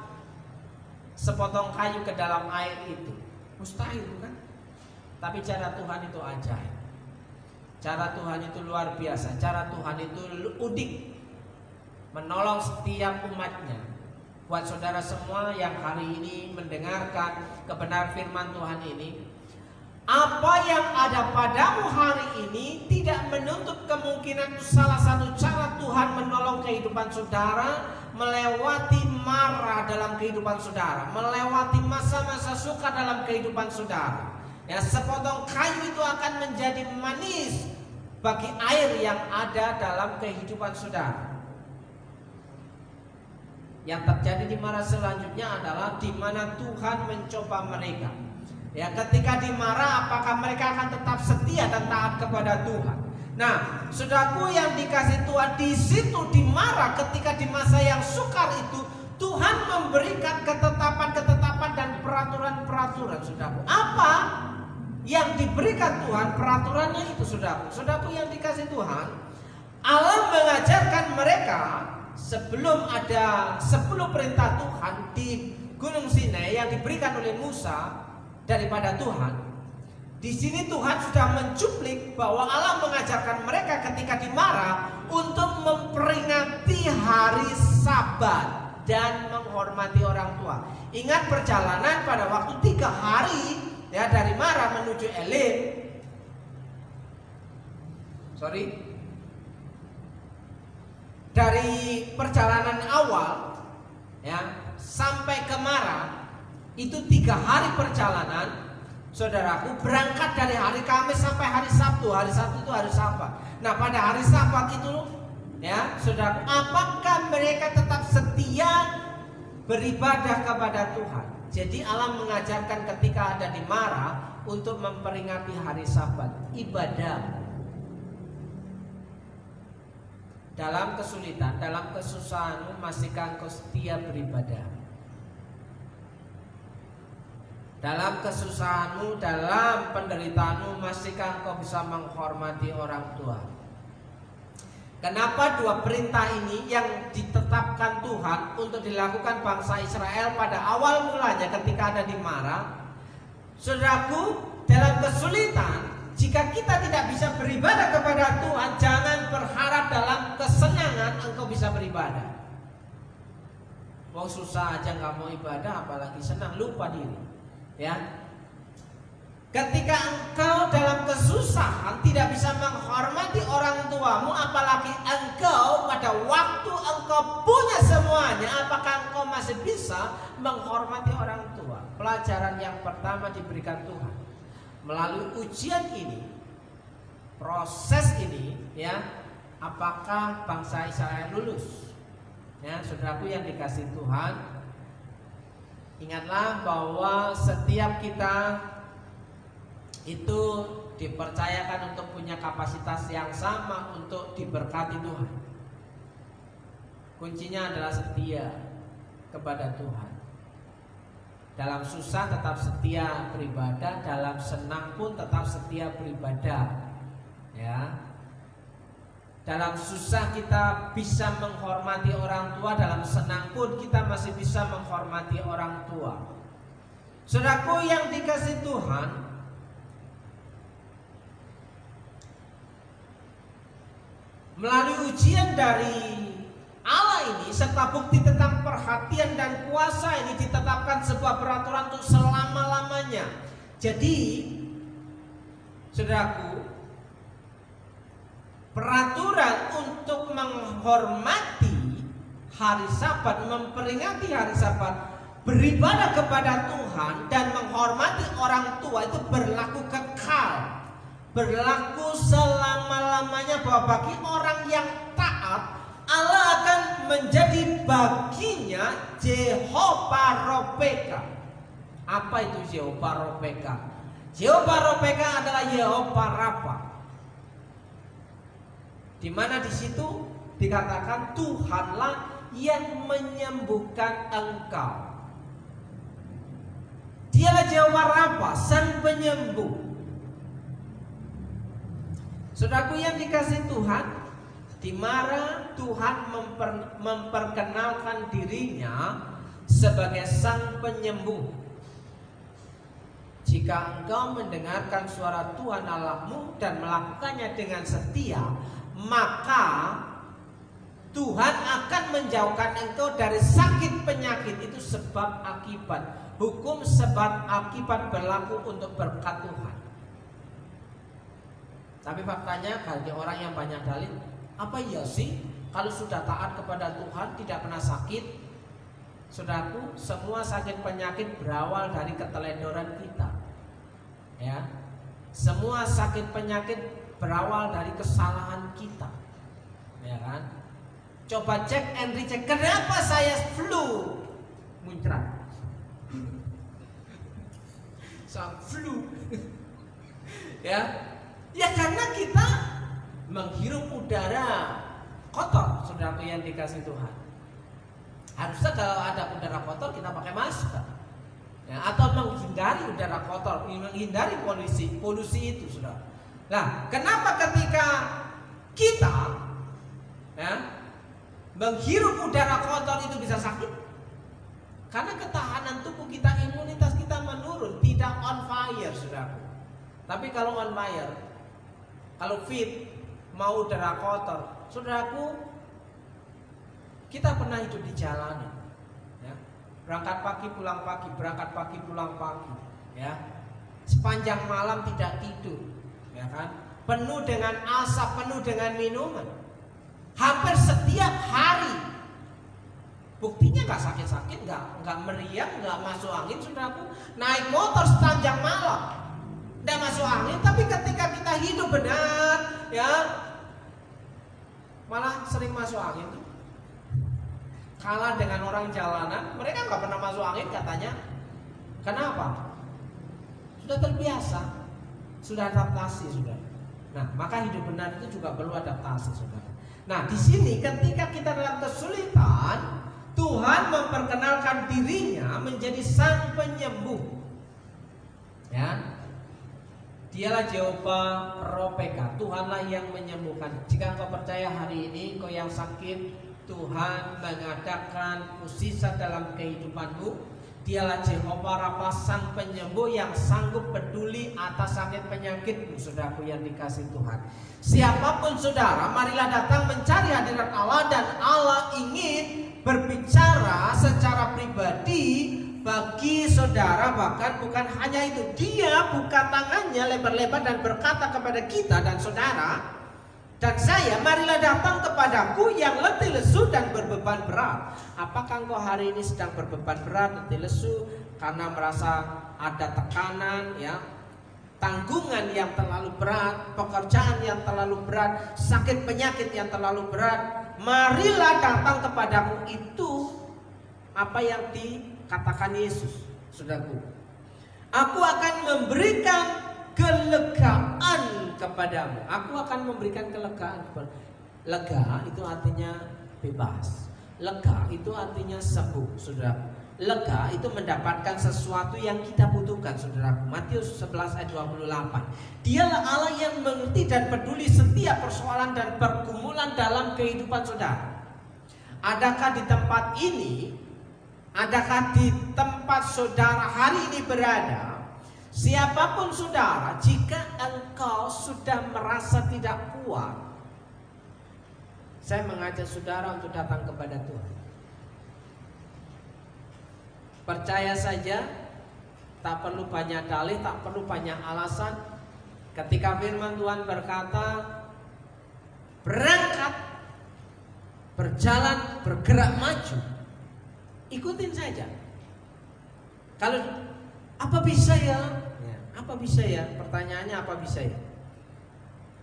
sepotong kayu ke dalam air itu. Mustahil, bukan? Tapi cara Tuhan itu ajaib. Cara Tuhan itu luar biasa. Cara Tuhan itu udik, menolong setiap umatnya. Buat saudara semua yang hari ini mendengarkan kebenaran firman Tuhan ini, apa yang ada padamu hari ini tidak menutup kemungkinan salah satu cara Tuhan menolong kehidupan saudara, melewati mara dalam kehidupan saudara, melewati masa-masa suka dalam kehidupan saudara. Ya, sepotong kayu itu akan menjadi manis bagi air yang ada dalam kehidupan saudara. Yang terjadi di mara selanjutnya adalah di mana Tuhan mencoba mereka. Ya, ketika di mara, apakah mereka akan tetap setia dan taat kepada Tuhan? Nah, saudaraku yang dikasih Tuhan, di situ di mara, ketika di masa yang sukar itu, Tuhan memberikan ketetapan-ketetapan dan peraturan-peraturan, saudaraku. Apa yang diberikan Tuhan, peraturannya itu, saudaraku. Saudaraku yang dikasih Tuhan, Allah mengajarkan mereka sebelum ada 10 perintah Tuhan di Gunung Sinai yang diberikan oleh Musa daripada Tuhan. Di sini Tuhan sudah mencuplik bahwa Allah mengajarkan mereka ketika di mara untuk memperingati hari Sabat dan menghormati orang tua. Ingat perjalanan pada waktu 3 hari, ya, dari Mara menuju Elim. Dari perjalanan awal, ya, sampai ke Mara itu 3 hari perjalanan. Saudaraku, berangkat dari hari Kamis sampai hari Sabtu. Hari Sabtu itu hari Sabat. Nah, pada hari Sabat itu, ya, saudaraku, apakah mereka tetap setia beribadah kepada Tuhan? Jadi Allah mengajarkan ketika ada di Mara untuk memperingati hari Sabat, ibadah. dalam kesulitan, dalam kesusahanmu, masihkah engkau setia beribadah? Dalam kesusahanmu, dalam penderitaanmu, masihkah engkau bisa menghormati orang tua? Kenapa dua perintah ini yang ditetapkan Tuhan untuk dilakukan bangsa Israel pada awal mulanya ketika ada di Mara? Saudaraku, dalam kesulitan, jika kita tidak bisa beribadah kepada Tuhan, jangan berharap dalam kesenangan engkau bisa beribadah. Mau susah aja nggak mau ibadah, apalagi senang, lupa diri. Ya, ketika engkau dalam kesusahan tidak bisa menghormati orang tuamu, apalagi engkau pada waktu engkau punya semuanya, apakah engkau masih bisa menghormati orang tua? Pelajaran yang pertama diberikan Tuhan melalui ujian ini, proses ini, ya, apakah bangsa Israel lulus? Ya, saudaraku yang dikasih Tuhan, ingatlah bahwa setiap kita itu dipercayakan untuk punya kapasitas yang sama untuk diberkati Tuhan. Kuncinya adalah setia kepada Tuhan. Dalam susah tetap setia beribadah, dalam senang pun tetap setia beribadah. Ya. Dalam susah kita bisa menghormati orang tua, dalam senang pun kita masih bisa menghormati orang tua. Saudaraku yang dikasih Tuhan, melalui ujian dari Allah ini serta bukti tentang perhatian dan kuasa ini ditetapkan sebuah peraturan untuk selama-lamanya. Jadi, saudaraku, peraturan untuk menghormati hari Sabat, memperingati hari Sabat, beribadah kepada Tuhan dan menghormati orang tua itu berlaku kekal, berlaku selama-lamanya, bahwa bagi orang yang taat Allah akan menjadi baginya Jehovah Ropeka. Apa itu Jehovah Ropeka? Jehovah Ropeka adalah Jehovah Rafa, di mana di situ dikatakan Tuhanlah yang menyembuhkan engkau. Dialah Jehovah Rafa, sang penyembuh. Saudaraku yang dikasih Tuhan, di Mara Tuhan memperkenalkan dirinya sebagai sang penyembuh. Jika engkau mendengarkan suara Tuhan Allahmu dan melakukannya dengan setia, maka Tuhan akan menjauhkan engkau dari sakit penyakit. Itu sebab akibat. Hukum sebab akibat berlaku untuk berkat Tuhan. Tapi faktanya bagi orang yang banyak dalil, apa iya sih kalau sudah taat kepada Tuhan tidak pernah sakit? Saudaraku, semua sakit penyakit berawal dari keteledoran kita. Ya, semua sakit penyakit berawal dari kesalahan kita. Ya kan? Coba cek and recheck, kenapa saya flu muncrat? Sang flu. Ya karena kita menghirup udara kotor, saudaraku yang dikasih Tuhan. Harusnya kalau ada udara kotor kita pakai masker, ya, atau menghindari udara kotor, menghindari polusi itu, saudara. Nah, kenapa ketika kita menghirup udara kotor itu bisa sakit? Karena ketahanan tubuh kita, imunitas kita menurun, tidak on fire, saudaraku. Tapi kalau on fire, kalau fit, mau udara kotor, saudaraku, kita pernah hidup di jalanan, ya. Berangkat pagi pulang pagi, berangkat pagi pulang pagi, ya. Sepanjang malam tidak tidur, ya kan? Penuh dengan asap, penuh dengan minuman, hampir setiap hari. Buktinya nggak sakit-sakit, nggak meriang, nggak masuk angin, saudaraku. Naik motor sepanjang malam, nggak masuk angin. Tapi ketika kita hidup benar, ya, malah sering masuk angin tuh. Kalah dengan orang jalanan, mereka nggak pernah masuk angin katanya. Kenapa? Sudah terbiasa, sudah adaptasi sudah. Nah, maka hidup benar itu juga perlu adaptasi, saudara. Nah, di sini ketika kita dalam kesulitan, Tuhan memperkenalkan dirinya menjadi sang penyembuh. Ya. Dialah Jehovah Ropeka, Tuhanlah yang menyembuhkan. Jika engkau percaya hari ini engkau yang sakit, Tuhan mengadakan mukjizat dalam kehidupanmu. Dialah Jehovah Rafa, sang penyembuh yang sanggup peduli atas sakit penyakitmu, saudaraku yang dikasihi Tuhan. Siapapun saudara, marilah datang mencari hadirat Allah, dan Allah ingin berbicara secara pribadi bagi saudara. Bahkan bukan hanya itu, Dia buka tangannya lebar-lebar dan berkata kepada kita dan saudara dan saya, marilah datang kepadaku yang letih lesu dan berbeban berat. Apakah engkau hari ini sedang berbeban berat, letih lesu, karena merasa ada tekanan, ya, tanggungan yang terlalu berat, pekerjaan yang terlalu berat, sakit penyakit yang terlalu berat? Marilah datang kepadaku. Itu apa yang dikatakan Yesus, saudaraku. Aku akan memberikan kelegaan kepadamu. Aku akan memberikan kelegaan kepadamu. Lega itu artinya bebas. Lega itu artinya sembuh, saudara. Lega itu mendapatkan sesuatu yang kita butuhkan, saudara. Matius 11 ayat 28. Dialah Allah yang mengerti dan peduli setiap persoalan dan pergumulan dalam kehidupan saudara. Adakah di tempat ini, adakah di tempat saudara hari ini berada, siapapun saudara, jika engkau sudah merasa tidak kuat, saya mengajak saudara untuk datang kepada Tuhan. Percaya saja, tak perlu banyak dalih, tak perlu banyak alasan. Ketika firman Tuhan berkata, berangkat, berjalan, bergerak maju, ikutin saja. Kalau apa bisa ya? Apa bisa ya? Pertanyaannya apa bisa ya?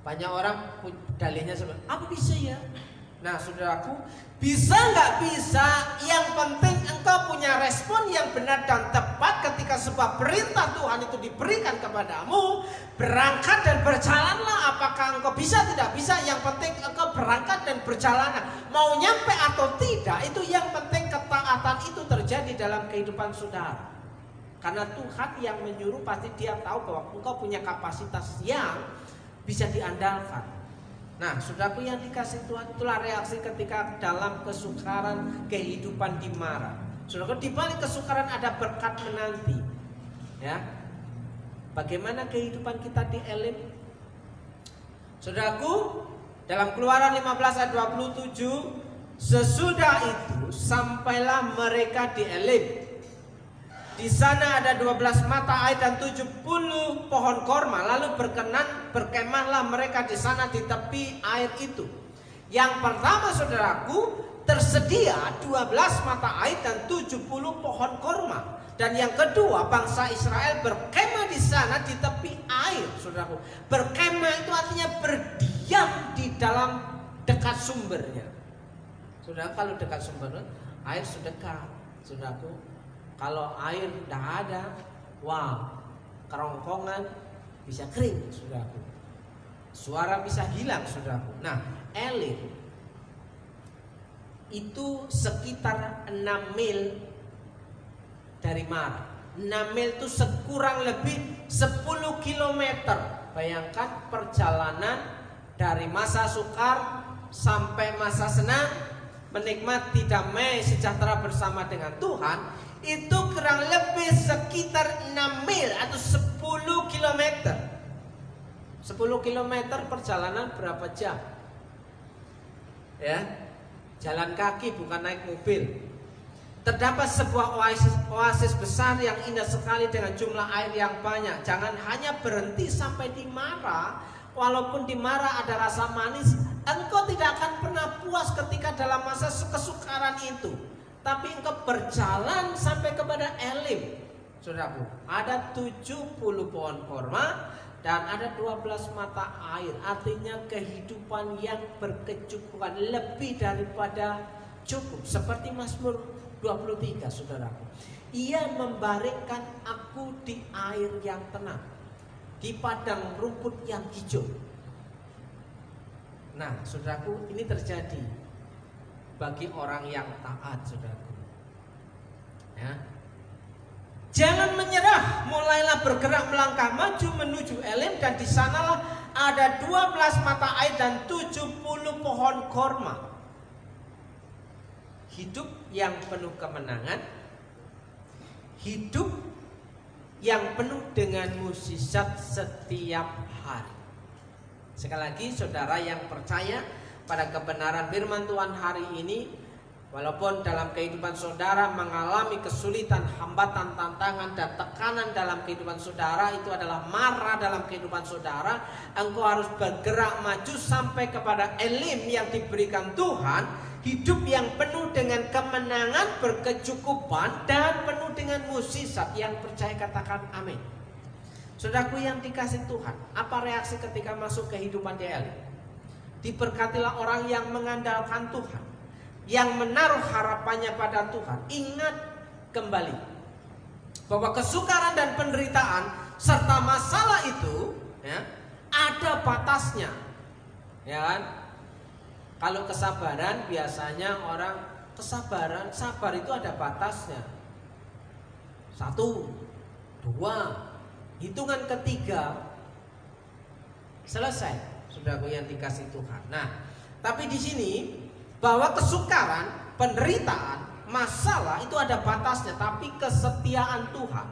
Banyak orang dalihnya seperti apa bisa ya? Nah, saudaraku, bisa nggak bisa? Yang penting engkau punya respon yang benar dan tepat ketika sebuah perintah Tuhan itu diberikan kepadamu. Berangkat dan berjalanlah. Apakah engkau bisa? Tidak bisa. Yang penting engkau berangkat dan berjalan. Mau nyampe atau tidak, itu yang penting. Ketaatan itu terjadi dalam kehidupan saudara. Karena Tuhan yang menyuruh, pasti Dia tahu bahwa engkau punya kapasitas yang bisa diandalkan. Nah, saudaraku yang dikasih Tuhan, itulah reaksi ketika dalam kesukaran kehidupan dimara. Saudaraku, di balik kesukaran ada berkat menanti. Ya. Bagaimana kehidupan kita di Elim? Saudaraku, dalam Keluaran 15 ayat 27, sesudah itu sampailah mereka di Elim. Di sana ada 12 mata air dan 70 pohon korma. Lalu berkemahlah mereka di sana di tepi air itu. Yang pertama, saudaraku, tersedia 12 mata air dan 70 pohon korma. Dan yang kedua, bangsa Israel berkemah di sana di tepi air, saudaraku. Berkemah itu artinya berdiam di dalam dekat sumbernya. Saudara, kalau dekat sumbernya, air sudah dekat, saudaraku. Kalau air tidak ada, wah, kerongkongan bisa kering, saudaraku. Suara bisa hilang, saudaraku. Nah, Elim itu sekitar 6 mil dari Mara. 6 mil itu sekurang lebih 10 kilometer. Bayangkan perjalanan dari masa sukar sampai masa senang, menikmati damai sejahtera bersama dengan Tuhan. Itu kurang lebih sekitar 6 mil atau 10 kilometer. 10 kilometer perjalanan berapa jam? Ya, jalan kaki bukan naik mobil. Terdapat sebuah oasis besar yang indah sekali dengan jumlah air yang banyak. Jangan hanya berhenti sampai di Mara. Walaupun di Mara ada rasa manis, engkau tidak akan pernah puas ketika dalam masa kesukaran itu. Tapi engkau berjalan sampai kepada Elim, saudaraku. Ada 70 pohon korma dan ada 12 mata air. Artinya kehidupan yang berkecukupan, lebih daripada cukup. Seperti Mazmur 23, saudaraku. Ia membaringkan aku di air yang tenang, di padang rumput yang hijau. Nah, saudaraku, ini terjadi bagi orang yang taat, saudaraku. Ya. Jangan menyerah, mulailah bergerak melangkah maju menuju Elim, dan di sanalah ada 12 mata air dan 70 pohon korma. Hidup yang penuh kemenangan, hidup yang penuh dengan mukjizat setiap hari. Sekali lagi, saudara yang percaya pada kebenaran firman Tuhan hari ini, walaupun dalam kehidupan saudara mengalami kesulitan, hambatan, tantangan, dan tekanan dalam kehidupan saudara, itu adalah mara dalam kehidupan saudara, engkau harus bergerak maju sampai kepada Elim yang diberikan Tuhan. Hidup yang penuh dengan kemenangan, berkecukupan, dan penuh dengan mukjizat. Yang percaya katakan amin. Saudaraku yang dikasih Tuhan, apa reaksi ketika masuk kehidupan di Elim? Diberkatilah orang yang mengandalkan Tuhan, yang menaruh harapannya pada Tuhan. Ingat kembali bahwa kesukaran dan penderitaan serta masalah itu, ya, ada batasnya, ya kan? Kalau kesabaran, biasanya orang sabar itu ada batasnya. 1, 2, hitungan ketiga selesai, saudaraku yang dikasih Tuhan. Nah, tapi di sini bahwa kesukaran, penderitaan, masalah itu ada batasnya, tapi kesetiaan Tuhan,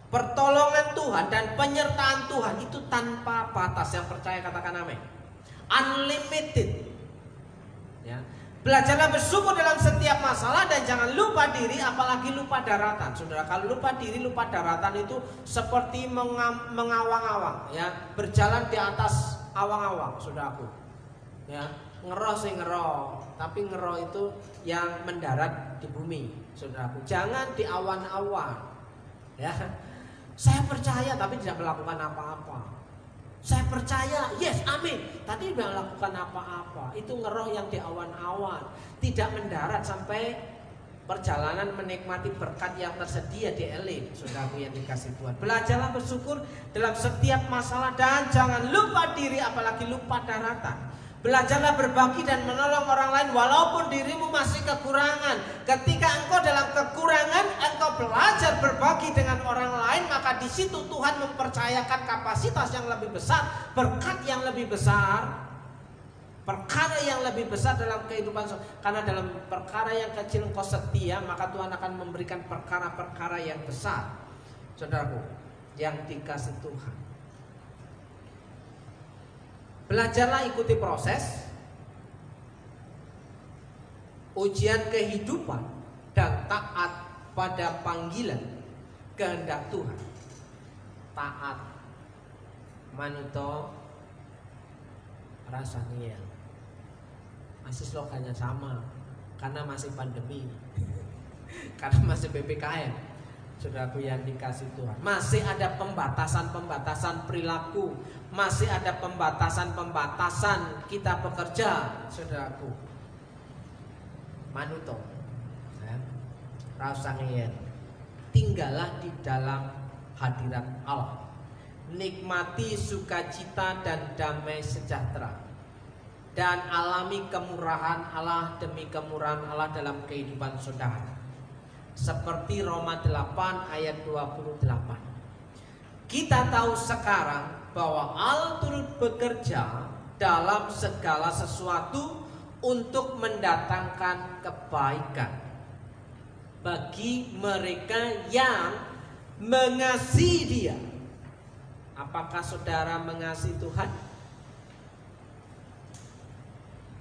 pertolongan Tuhan, dan penyertaan Tuhan itu tanpa batas. Yang percaya katakan amin. Unlimited. Ya. Belajarlah bersyukur dalam setiap masalah, dan jangan lupa diri, apalagi lupa daratan. Saudara, kalau lupa diri, lupa daratan itu seperti mengawang-awang, ya, berjalan di atas awang-awang, saudaraku. Ya, ngeroh sih ngeroh, tapi ngeroh itu yang mendarat di bumi, saudaraku. Jangan di awan-awan. Ya. Saya percaya tapi tidak melakukan apa-apa. Saya percaya, yes, amin, tapi tidak melakukan apa-apa. Itu ngeroh yang di awan-awan, tidak mendarat sampai perjalanan menikmati berkat yang tersedia di Elim. Saudaraku yang dikasih Tuhan, belajarlah bersyukur dalam setiap masalah, dan jangan lupa diri, apalagi lupa daratan. Belajarlah berbagi dan menolong orang lain walaupun dirimu masih kekurangan. Ketika engkau dalam kekurangan, engkau belajar berbagi dengan orang lain, maka di situ Tuhan mempercayakan kapasitas yang lebih besar, berkat yang lebih besar, perkara yang lebih besar dalam kehidupan. Karena dalam perkara yang kecil engkau setia, maka Tuhan akan memberikan perkara-perkara yang besar. Saudaraku yang dikasih Tuhan, belajarlah ikuti proses ujian kehidupan dan taat pada panggilan kehendak Tuhan. Taat manuto rasanya, masih slogannya sama, karena masih pandemi, karena masih PPKM. Saudaraku yang dikasih Tuhan, masih ada pembatasan-pembatasan perilaku, masih ada pembatasan-pembatasan kita bekerja, saudaraku. Manuto, ya, rasanya, tinggallah di dalam hadirat Allah, nikmati sukacita dan damai sejahtera, dan alami kemurahan Allah demi kemurahan Allah dalam kehidupan saudara. Seperti Roma 8 ayat 28. Kita tahu sekarang bahwa Allah turut bekerja dalam segala sesuatu untuk mendatangkan kebaikan bagi mereka yang mengasihi Dia. Apakah saudara mengasihi Tuhan?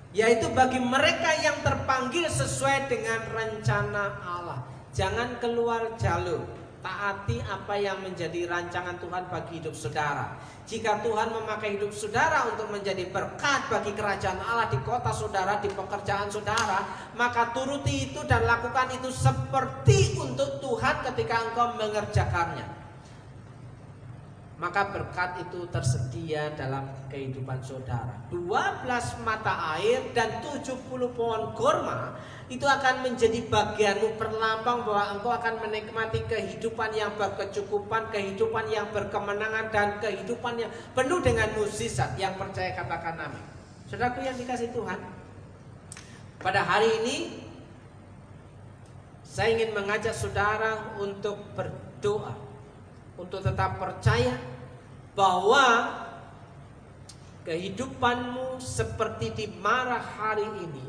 Yaitu bagi mereka yang terpanggil sesuai dengan rencana Allah. Jangan keluar jalur. Taati apa yang menjadi rancangan Tuhan bagi hidup saudara. Jika Tuhan memakai hidup saudara untuk menjadi berkat bagi kerajaan Allah di kota saudara, di pekerjaan saudara, maka turuti itu dan lakukan itu seperti untuk Tuhan ketika engkau mengerjakannya. Maka berkat itu tersedia dalam kehidupan saudara. 12 mata air dan 70 pohon kurma itu akan menjadi bagianmu, perlambang bahwa engkau akan menikmati kehidupan yang berkecukupan, kehidupan yang berkemenangan, dan kehidupan yang penuh dengan mukjizat. Yang percaya katakan amin. Saudaraku yang dikasihi Tuhan, pada hari ini saya ingin mengajak saudara untuk berdoa, untuk tetap percaya bahwa kehidupanmu seperti di marah hari ini,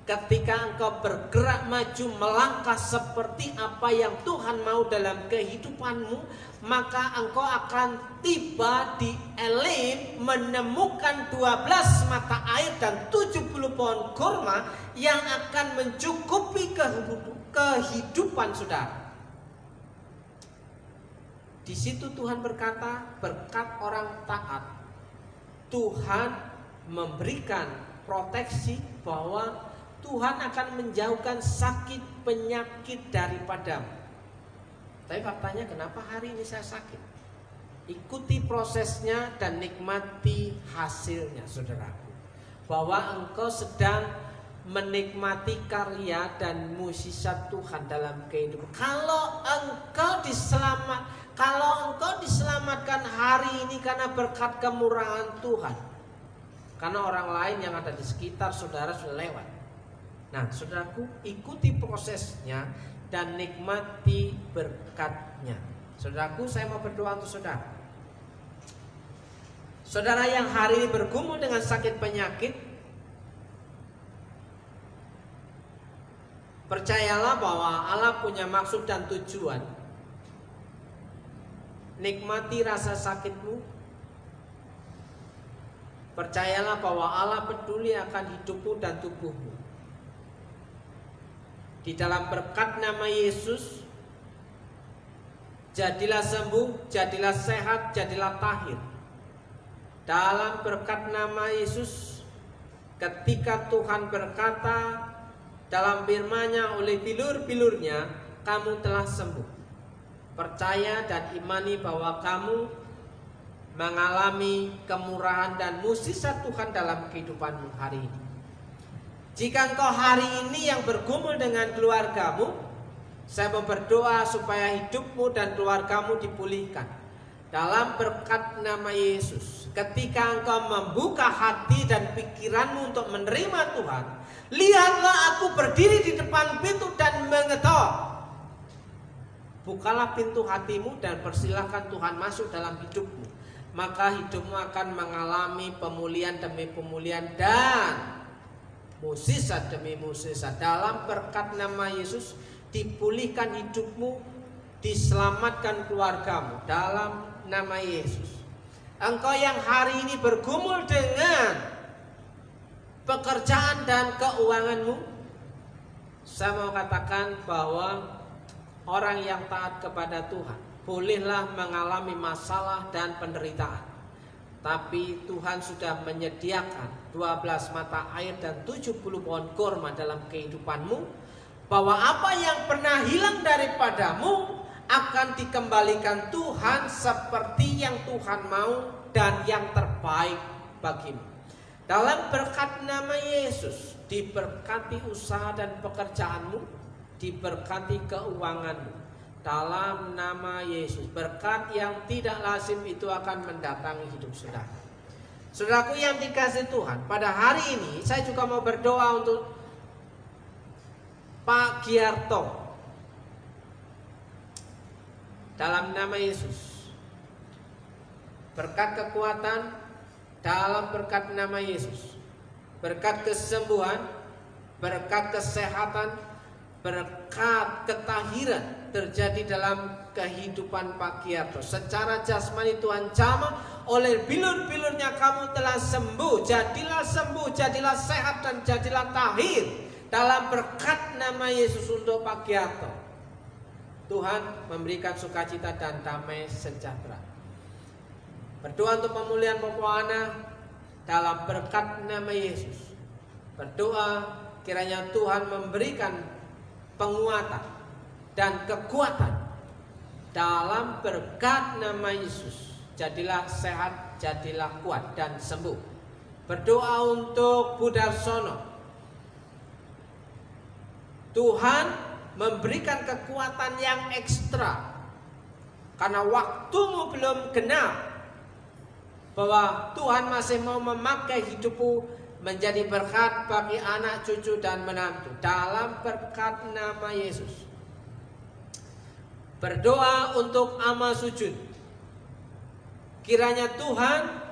ketika engkau bergerak maju melangkah seperti apa yang Tuhan mau dalam kehidupanmu, maka engkau akan tiba di Elim menemukan 12 mata air dan 70 pohon kurma yang akan mencukupi kehidupan saudara. Di situ Tuhan berkata, berkat orang taat, Tuhan memberikan proteksi bahwa Tuhan akan menjauhkan sakit penyakit daripadamu. Tapi faktanya kenapa hari ini saya sakit? Ikuti prosesnya dan nikmati hasilnya, saudaraku. Bahwa engkau sedang menikmati karya dan mukjizat Tuhan dalam kehidupan. Kalau engkau diselamatkan hari ini karena berkat kemurahan Tuhan, karena orang lain yang ada di sekitar saudara sudah lewat. Nah, saudaraku, ikuti prosesnya dan nikmati berkatnya. Saudaraku, saya mau berdoa untuk saudara. Saudara yang hari ini bergumul dengan sakit penyakit, percayalah bahwa Allah punya maksud dan tujuan. Nikmati rasa sakitmu. Percayalah bahwa Allah peduli akan hidupmu dan tubuhmu. Di dalam berkat nama Yesus, jadilah sembuh, jadilah sehat, jadilah tahir. Dalam berkat nama Yesus, ketika Tuhan berkata dalam firman-Nya, oleh bilur-bilurnya kamu telah sembuh. Percaya dan imani bahwa kamu mengalami kemurahan dan mukjizat Tuhan dalam kehidupanmu hari ini. Jika engkau hari ini yang bergumul dengan keluargamu, saya mau berdoa supaya hidupmu dan keluargamu dipulihkan dalam berkat nama Yesus. Ketika engkau membuka hati dan pikiranmu untuk menerima Tuhan, lihatlah aku berdiri di depan pintu dan mengetok. Bukalah pintu hatimu dan persilahkan Tuhan masuk dalam hidupmu. Maka hidupmu akan mengalami pemulihan demi pemulihan dan mukjizat demi mukjizat. Dalam berkat nama Yesus dipulihkan hidupmu, diselamatkan keluargamu dalam nama Yesus. Engkau yang hari ini bergumul dengan pekerjaan dan keuanganmu, saya mau katakan bahwa orang yang taat kepada Tuhan bolehlah mengalami masalah dan penderitaan, tapi Tuhan sudah menyediakan 12 mata air dan 70 pohon kurma dalam kehidupanmu, bahwa apa yang pernah hilang daripadamu akan dikembalikan Tuhan seperti yang Tuhan mau dan yang terbaik bagimu. Dalam berkat nama Yesus, diberkati usaha dan pekerjaanmu, diberkati keuanganmu. Dalam nama Yesus, berkat yang tidak lazim itu akan mendatangi hidup saudara. Saudaraku yang dikasihi Tuhan, pada hari ini saya juga mau berdoa untuk Pak Giarto. Dalam nama Yesus, berkat kekuatan, dalam berkat nama Yesus, berkat kesembuhan, berkat kesehatan, berkat ketahiran terjadi dalam kehidupan Pak Giarto. Secara jasmani Tuhan jamah, oleh bilur-bilurnya kamu telah sembuh, jadilah sehat dan jadilah tahir. Dalam berkat nama Yesus untuk Pak Giarto, Tuhan memberikan sukacita dan damai sejahtera. Berdoa untuk pemulihan Popoana dalam berkat nama Yesus. Berdoa kiranya Tuhan memberikan penguatan dan kekuatan dalam berkat nama Yesus. Jadilah sehat, jadilah kuat dan sembuh. Berdoa untuk Budarsono. Tuhan memberikan kekuatan yang ekstra karena waktumu belum genap, bahwa Tuhan masih mau memakai hidupmu menjadi berkat bagi anak cucu dan menantu dalam berkat nama Yesus. Berdoa untuk ama sujud. Kiranya Tuhan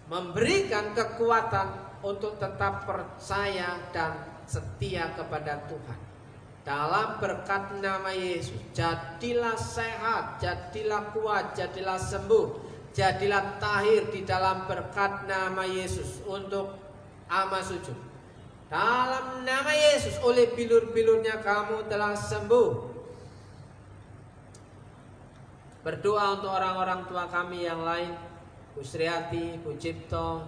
memberikan kekuatan untuk tetap percaya dan setia kepada Tuhan. Dalam berkat nama Yesus, jadilah sehat, jadilah kuat, jadilah sembuh, jadilah tahir di dalam berkat nama Yesus untuk ama sujud. Dalam nama Yesus, oleh bilur-bilurnya kamu telah sembuh. Berdoa untuk orang-orang tua kami yang lain, Bu Sriati, Bu Cipto,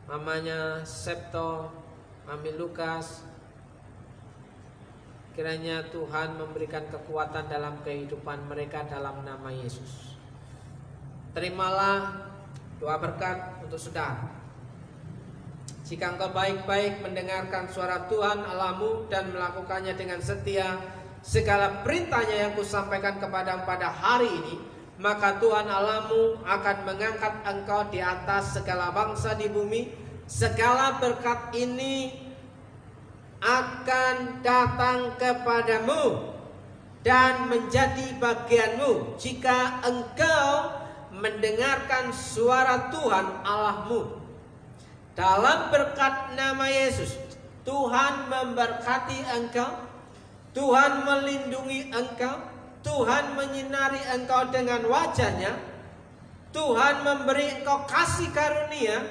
mamanya Septo, Mami Lukas. Kiranya Tuhan memberikan kekuatan dalam kehidupan mereka dalam nama Yesus. Terimalah doa berkat untuk saudara. Jika engkau baik-baik mendengarkan suara Tuhan Allahmu dan melakukannya dengan setia, segala perintahnya yang kusampaikan kepadamu pada hari ini, maka Tuhan Allahmu akan mengangkat engkau di atas segala bangsa di bumi. Segala berkat ini akan datang kepadamu dan menjadi bagianmu jika engkau mendengarkan suara Tuhan Allahmu. Dalam berkat nama Yesus, Tuhan memberkati engkau, Tuhan melindungi engkau, Tuhan menyinari engkau dengan wajah-Nya, Tuhan memberi engkau kasih karunia,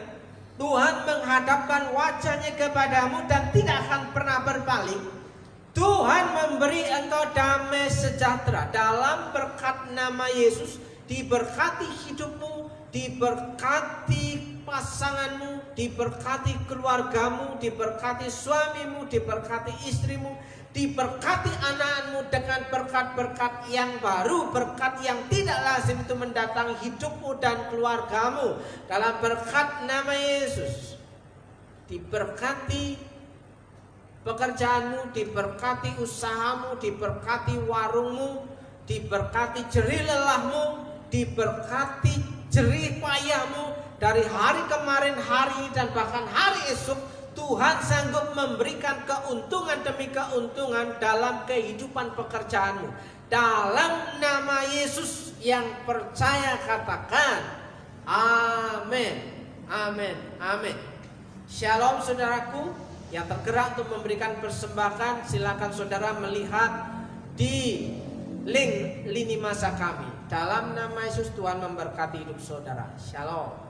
Tuhan menghadapkan wajah-Nya kepadamu dan tidak akan pernah berpaling. Tuhan memberi engkau damai sejahtera. Dalam berkat nama Yesus, diberkati hidupmu, diberkati pasanganmu, diberkati keluargamu, diberkati suamimu, diberkati istrimu, diberkati anak-anakmu dengan berkat-berkat yang baru, berkat yang tidak lazim itu mendatangi hidupmu dan keluargamu. Dalam berkat nama Yesus, diberkati pekerjaanmu, diberkati usahamu, diberkati warungmu, diberkati jerih lelahmu, diberkati jerih payahmu. Dari hari kemarin, hari ini, dan bahkan hari esok, Tuhan sanggup memberikan keuntungan demi keuntungan dalam kehidupan pekerjaanmu. Dalam nama Yesus yang percaya katakan amin, amin, amin. Shalom saudaraku yang tergerak untuk memberikan persembahan, silakan saudara melihat di link lini masa kami. Dalam nama Yesus, Tuhan memberkati hidup saudara. Shalom.